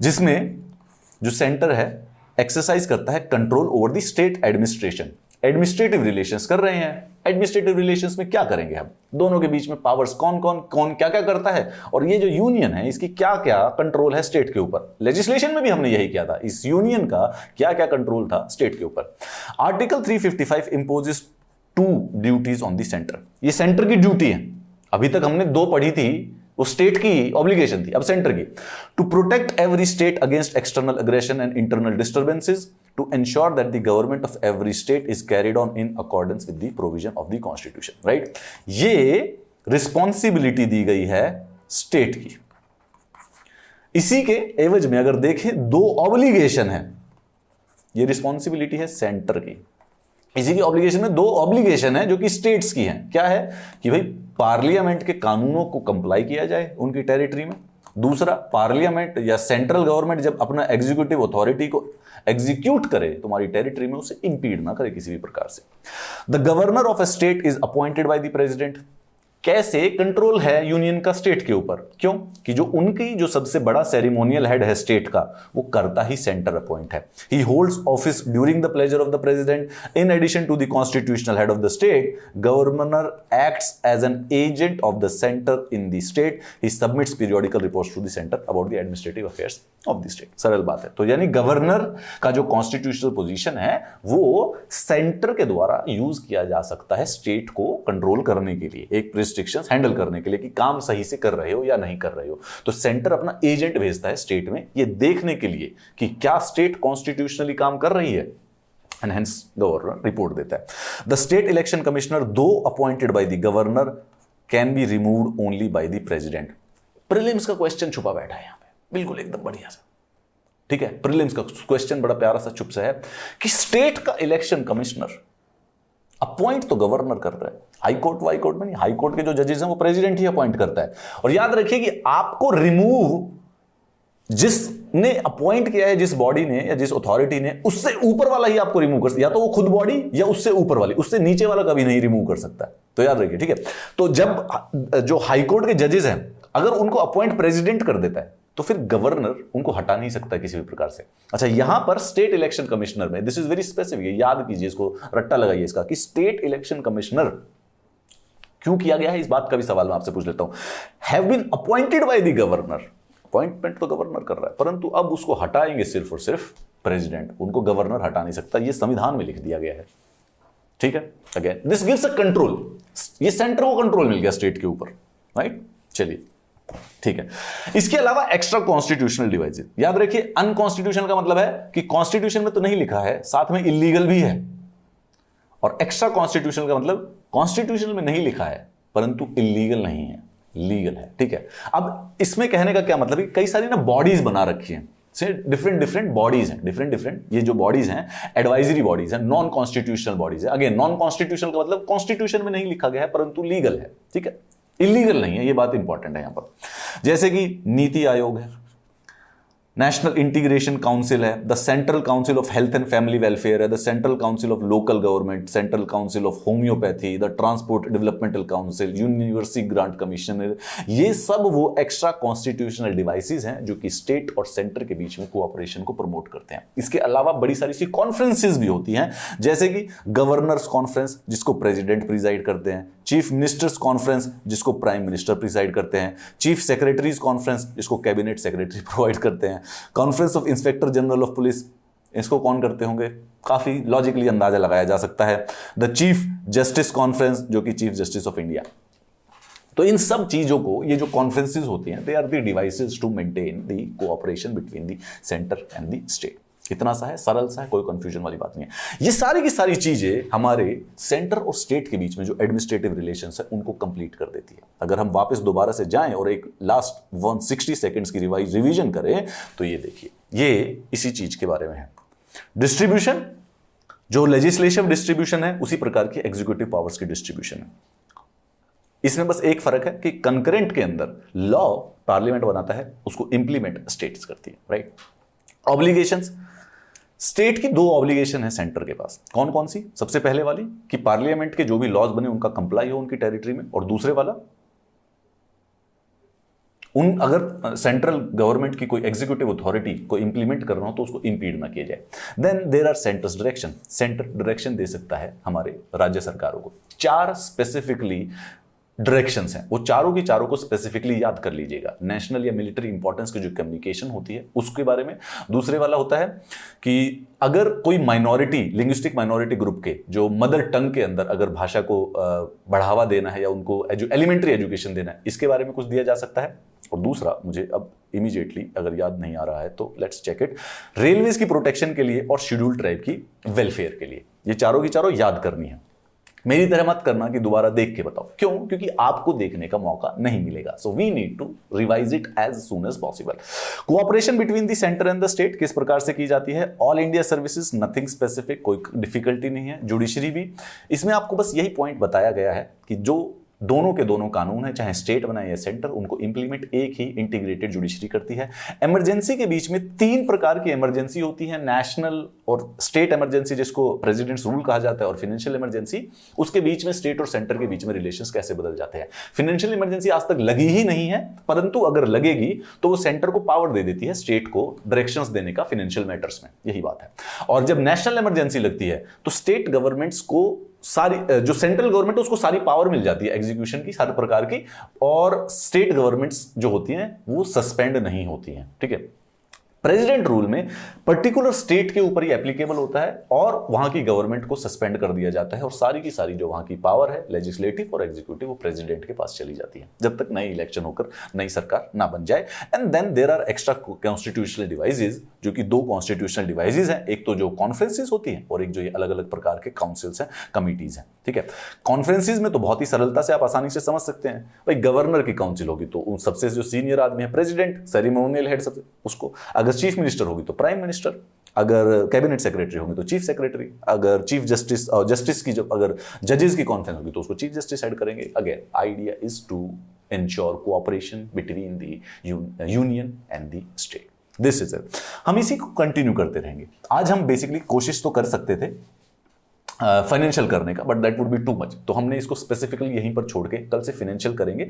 Speaker 1: जिसमें जो सेंटर है एक्सरसाइज करता है control over the state administration. Administrative relations कर रहे हैं, एडमिनिस्ट्रेटिव रिलेशंस में क्या करेंगे हम, दोनों के बीच में पावर्स कौन क्या क्या करता है, और ये जो यूनियन है इसकी क्या क्या कंट्रोल है स्टेट के ऊपर। लेजिस्लेशन में भी हमने यही किया था, इस यूनियन का क्या क्या कंट्रोल था स्टेट के ऊपर। Article 355 imposes 2 duties on the centre. ये सेंटर की ड्यूटी है। अभी तक हमने 2 पढ़ी थी, वो स्टेट की ऑब्लिगेशन थी, अब सेंटर की। To protect every state against external aggression and internal disturbances, to ensure that the government of every state is carried on in accordance with the provision of the constitution, right. ये रिस्पॉन्सिबिलिटी दी गई है स्टेट की। इसी के एवज में अगर देखें दो ऑब्लिगेशन है, ये रिस्पॉन्सिबिलिटी है सेंटर की। इसी की ऑब्लिगेशन में दो ऑब्लिगेशन है जो कि स्टेट्स की हैं। क्या है कि भाई पार्लियामेंट के कानूनों को कंप्लाई किया जाए उनकी टेरिटरी में। दूसरा, पार्लियामेंट या सेंट्रल गवर्नमेंट जब अपना एग्जीक्यूटिव अथॉरिटी को एग्जीक्यूट करे तुम्हारी टेरिटरी में, उसे इंपीड ना करे किसी भी प्रकार से। The governor of a state is appointed by the president. कैसे कंट्रोल है यूनियन का स्टेट के ऊपर? क्यों कि जो उनकी जो सबसे बड़ा सेरेमोनियल हेड है स्टेट का, वो करता ही सेंटर अपॉइंट है। He holds office during the pleasure of the president. In addition to the constitutional head of the state, governor acts as an agent of the centre in the state. He submits periodical reports to the centre about the administrative affairs of the state. सरल बात है। तो यानी गवर्नर का जो कॉन्स्टिट्यूशनल पोजीशन है वो सेंटर के द्वारा यूज किया जा सकता है स्टेट को कंट्रोल करने के लिए, एक रिस्ट्रिक्शंस हैंडल करने के लिए कि काम सही से कर रहे हो या नहीं कर रहे हो। तो सेंटर अपना एजेंट भेजता है स्टेट में ये देखने के लिए कि क्या स्टेट कॉन्स्टिट्यूशनली काम कर रही है, एंड हेंस गवर्नर रिपोर्ट देता है। द स्टेट इलेक्शन कमिश्नर दो appointed by the governor can be removed only by the president. Prelims का क्वेश्चन छुपा बैठा है यहां पे, बिल्कुल एकदम बढ़िया सा, ठीक है। प्रीलिम्स का क्वेश्चन बड़ा प्यारा सा चुप सा है कि स्टेट का इलेक्शन कमिश्नर अपॉइंट तो गवर्नर कर रहा है, हाई कोर्ट वाई कोर्ट में नहीं, हाई कोर्ट के जो जजेस हैं वो प्रेसिडेंट ही अपॉइंट करता है। और याद रखिए कि आपको रिमूव जिसने अपॉइंट किया है, जिस बॉडी ने या जिस अथॉरिटी ने, उससे ऊपर वाला ही आपको रिमूव कर सकता, या तो वो खुद बॉडी या उससे ऊपर वाली, उससे नीचे वाला कभी नहीं रिमूव कर सकता। तो याद रखिए, ठीक है। तो जब जो हाई कोर्ट के जजेस हैं अगर उनको अपॉइंट प्रेसिडेंट कर देता है तो फिर गवर्नर उनको हटा नहीं सकता किसी भी प्रकार से। अच्छा, यहां पर स्टेट इलेक्शन कमिश्नर में, दिस इज वेरी स्पेसिफिक, याद कीजिए इसको, रट्टा लगाइए इसका कि स्टेट इलेक्शन कमिश्नर क्यों किया गया है, इस बात का भी सवाल मैं आपसे पूछ लेता हूं। Have been appointed by the governor, appointment तो गवर्नर कर रहा है, परंतु अब उसको हटाएंगे सिर्फ और सिर्फ प्रेसिडेंट, उनको गवर्नर हटा नहीं सकता, यह संविधान में लिख दिया गया है, ठीक है। Again this gives a control, ये सेंटर को कंट्रोल मिल गया स्टेट के ऊपर, राइट। चलिए, ठीक है। इसके अलावा एक्स्ट्रा कॉन्स्टिट्यूशनल डिवाइसेस, याद रखिए अनकॉन्स्टिट्यूशनल का मतलब है कि कॉन्स्टिट्यूशन में तो नहीं लिखा है, साथ में इलीगल भी है। और एक्स्ट्रा कॉन्स्टिट्यूशनल का मतलब कॉन्स्टिट्यूशन में नहीं लिखा है परंतु इलीगल नहीं है, लीगल है, ठीक है। अब इसमें कहने का क्या मतलब है, कई सारी ना बॉडीज बना रखी हैं, डिफरेंट बॉडीज हैं, डिफरेंट ये जो बॉडीज हैं एडवाइजरी बॉडीज हैं, नॉन कॉन्स्टिट्यूशनल बॉडीज है। अगेन नॉन कॉन्स्टिट्यूशनल का मतलब कॉन्स्टिट्यूशन में नहीं लिखा गया है परंतु लीगल है, ठीक है, इलीगल नहीं है, ये बात इंपॉर्टेंट है यहां पर। जैसे कि नीति आयोग है, नेशनल इंटीग्रेशन काउंसिल है, the central council of health and family welfare है, the central council of local government, central council of homoeopathy, the transport developmental council, university grant commission, ये सब वो एक्स्ट्रा कॉन्स्टिट्यूशनल डिवाइसेस हैं जो कि स्टेट और सेंटर के बीच में कोऑपरेशन को प्रमोट करते हैं। इसके अलावा बड़ी सारी सी कॉन्फ्रेंसेस भी होती हैं, जैसे कि गवर्नर्स कॉन्फ्रेंस जिसको प्रेसिडेंट प्रिजाइड करते हैं, चीफ मिनिस्टर्स कॉन्फ्रेंस जिसको प्राइम मिनिस्टर प्रिसाइड करते हैं, चीफ सेक्रेटरीज कॉन्फ्रेंस जिसको कैबिनेट सेक्रेटरी प्रोवाइड करते हैं, conference of inspector general of police इसको कौन करते होंगे, काफी लॉजिकली अंदाजा लगाया जा सकता है, द चीफ जस्टिस कॉन्फ्रेंस जो कि चीफ जस्टिस ऑफ इंडिया। तो इन सब चीजों को, ये जो कॉन्फ्रेंसेस होती हैं, they are the devices to maintain the cooperation between the centre and the state. इतना सा है, सरल सा है, कोई कंफ्यूजन वाली बात नहीं है। ये सारी की सारी चीजें हमारे सेंटर और स्टेट के बीच में जो एडमिनिस्ट्रेटिव रिलेशंस है उनको कंप्लीट कर देती है। अगर हम वापस दोबारा से जाएं और एक लास्ट 160 सेकंड्स की रिवीजन करें तो ये देखिए, ये इसी चीज के बारे में है। डिस्ट्रीब्यूशन, जो लेजिस्लेटिव डिस्ट्रीब्यूशन है उसी प्रकार की एग्जीक्यूटिव पावर्स की डिस्ट्रीब्यूशन है। इसमें बस एक फर्क है कि कंकरेंट के अंदर लॉ पार्लियामेंट बनाता है, उसको इंप्लीमेंट स्टेट्स करती है, राइट। ऑब्लिगेशंस, स्टेट की दो ऑब्लिगेशन है सेंटर के पास, कौन कौन सी? सबसे पहले वाली कि पार्लियामेंट के जो भी लॉज बने उनका कंप्लाई हो उनकी टेरिटरी में, और दूसरे वाला अगर सेंट्रल गवर्नमेंट की कोई एग्जीक्यूटिव अथॉरिटी को इंप्लीमेंट करना हो तो उसको इंपीड ना किया जाए। Then there are centre's direction, centre direction दे सकता है हमारे राज्य सरकारों को। 4 स्पेसिफिकली डायरेक्शंस हैं, वो चारों की चारों को स्पेसिफिकली याद कर लीजिएगा। नेशनल या मिलिट्री इंपॉर्टेंस की जो कम्युनिकेशन होती है उसके बारे में। दूसरे वाला होता है कि अगर कोई माइनॉरिटी, लिंग्विस्टिक माइनॉरिटी ग्रुप के जो मदर टंग के अंदर अगर भाषा को बढ़ावा देना है या उनको एलिमेंट्री एजुकेशन देना है, इसके बारे में कुछ दिया जा सकता है। और दूसरा मुझे अब इमीडिएटली अगर याद नहीं आ रहा है तो लेट्स चेक इट, रेलवेज की प्रोटेक्शन के लिए और शेड्यूल्ड ट्राइब की वेलफेयर के लिए। ये चारों की चारों याद करनी है। मेरी तरह मत करना कि दोबारा देख के बताओ, क्यों? क्योंकि आपको देखने का मौका नहीं मिलेगा। So we need to revise it as soon as possible. Cooperation between the centre and the state किस प्रकार से की जाती है? All India services, nothing specific, कोई डिफिकल्टी नहीं है। जुडिशरी भी, इसमें आपको बस यही पॉइंट बताया गया है कि जो दोनों के दोनों कानून है, चाहे स्टेट बनाए या सेंटर, उनको इंप्लीमेंट एक ही इंटीग्रेटेड जुडिशरी करती है। इमरजेंसी के बीच में 3 प्रकार की इमरजेंसी होती है, नेशनल और स्टेट इमरजेंसी जिसको प्रेसिडेंट्स रूल कहा जाता है, और फाइनेंशियल इमरजेंसी। उसके बीच में स्टेट और सेंटर के बीच में रिलेशंस कैसे बदल जाते हैं। फाइनेंशियल इमरजेंसी आज तक लगी ही नहीं है, परंतु अगर लगेगी तो वो सेंटर को पावर दे देती है स्टेट को डायरेक्शंस देने का फाइनेंशियल मैटर्स में, यही बात है। और जब नेशनल इमरजेंसी लगती है तो स्टेट गवर्नमेंट्स को सारी, जो सेंट्रल गवर्नमेंट है उसको सारी पावर मिल जाती है एग्जीक्यूशन की, हर प्रकार की, और स्टेट गवर्नमेंट्स जो होती हैं वो सस्पेंड नहीं होती हैं। ठीक है। प्रेसिडेंट रूल में पर्टिकुलर स्टेट के ऊपर ही एप्लीकेबल होता है और वहां की गवर्नमेंट को सस्पेंड कर दिया जाता है, और सारी की सारी जो वहां की पावर है लेजिस्लेटिव और एग्जीक्यूटिव वो प्रेसिडेंट के पास चली जाती है, जब तक नई इलेक्शन होकर नई सरकार ना बन जाए। And then there are extra constitutional devices, जो कि 2 कॉन्स्टिट्यूशनल डिवाइसेज हैं, एक तो जो कॉन्फ्रेंसेज होती हैं और एक जो ये अलग अलग प्रकार के काउंसिल्स हैं, कमिटीज हैं। ठीक है। कॉन्फ्रेंसेज में तो बहुत ही सरलता से आप आसानी से समझ सकते हैं, भाई गवर्नर की काउंसिल होगी तो उन सबसे जो सीनियर आदमी है प्रेसिडेंट, सेरेमोनियल हेड सबसे, उसको, अगर चीफ मिनिस्टर होगी तो प्राइम मिनिस्टर, अगर कैबिनेट सेक्रेटरी होंगे तो चीफ सेक्रेटरी, अगर चीफ जस्टिस और जस्टिस की जब अगर जजेस की कॉन्फ्रेंस होगी तो उसको चीफ जस्टिस हेड करेंगे। Again idea is to ensure cooperation between the union and the state. This is it. हम इसी को कंटिन्यू करते रहेंगे। आज हम बेसिकली कोशिश तो कर सकते थे फाइनेंशियल करने का, but that would B too much, तो हमने इसको स्पेसिफिकली यहीं पर छोड़ के कल से फाइनेंशियल करेंगे।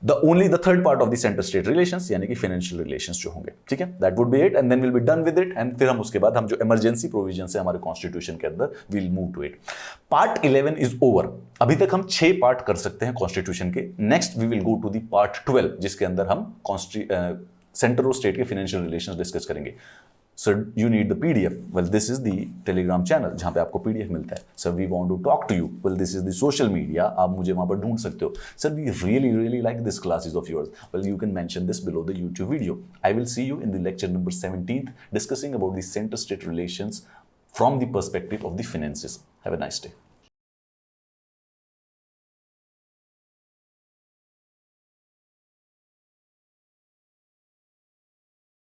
Speaker 1: The third part of the centre state relations, यानी कि फाइनेंशियल रिलेशंस जो होंगे। ठीक है, that would be it, and then will be done with it. And फिर हम उसके बाद हम जो इमरजेंसी प्रोविजन है हमारे कॉन्स्टिट्यूशन के अंदर, will move to it. Part 11 is over. अभी तक हम 6 पार्ट कर सकते हैं कॉन्स्टिट्यूशन के। Next we will go to the part 12, जिसके अंदर हम सेंटर और स्टेट के फाइनेंशियल रिलेशंस डिस्कस करेंगे। Sir, you need the PDF. Well, this is the Telegram channel जहाँ पे आपको PDF मिलता है. Sir, we want to talk to you. Well, this is the social media. आप मुझे वहाँ पर ढूंढ सकते हो. Sir, we really like this classes of yours. Well, you can mention this below the YouTube video. I will see you in the lecture number 17th discussing about the center-state relations from the perspective of the finances. Have a nice day.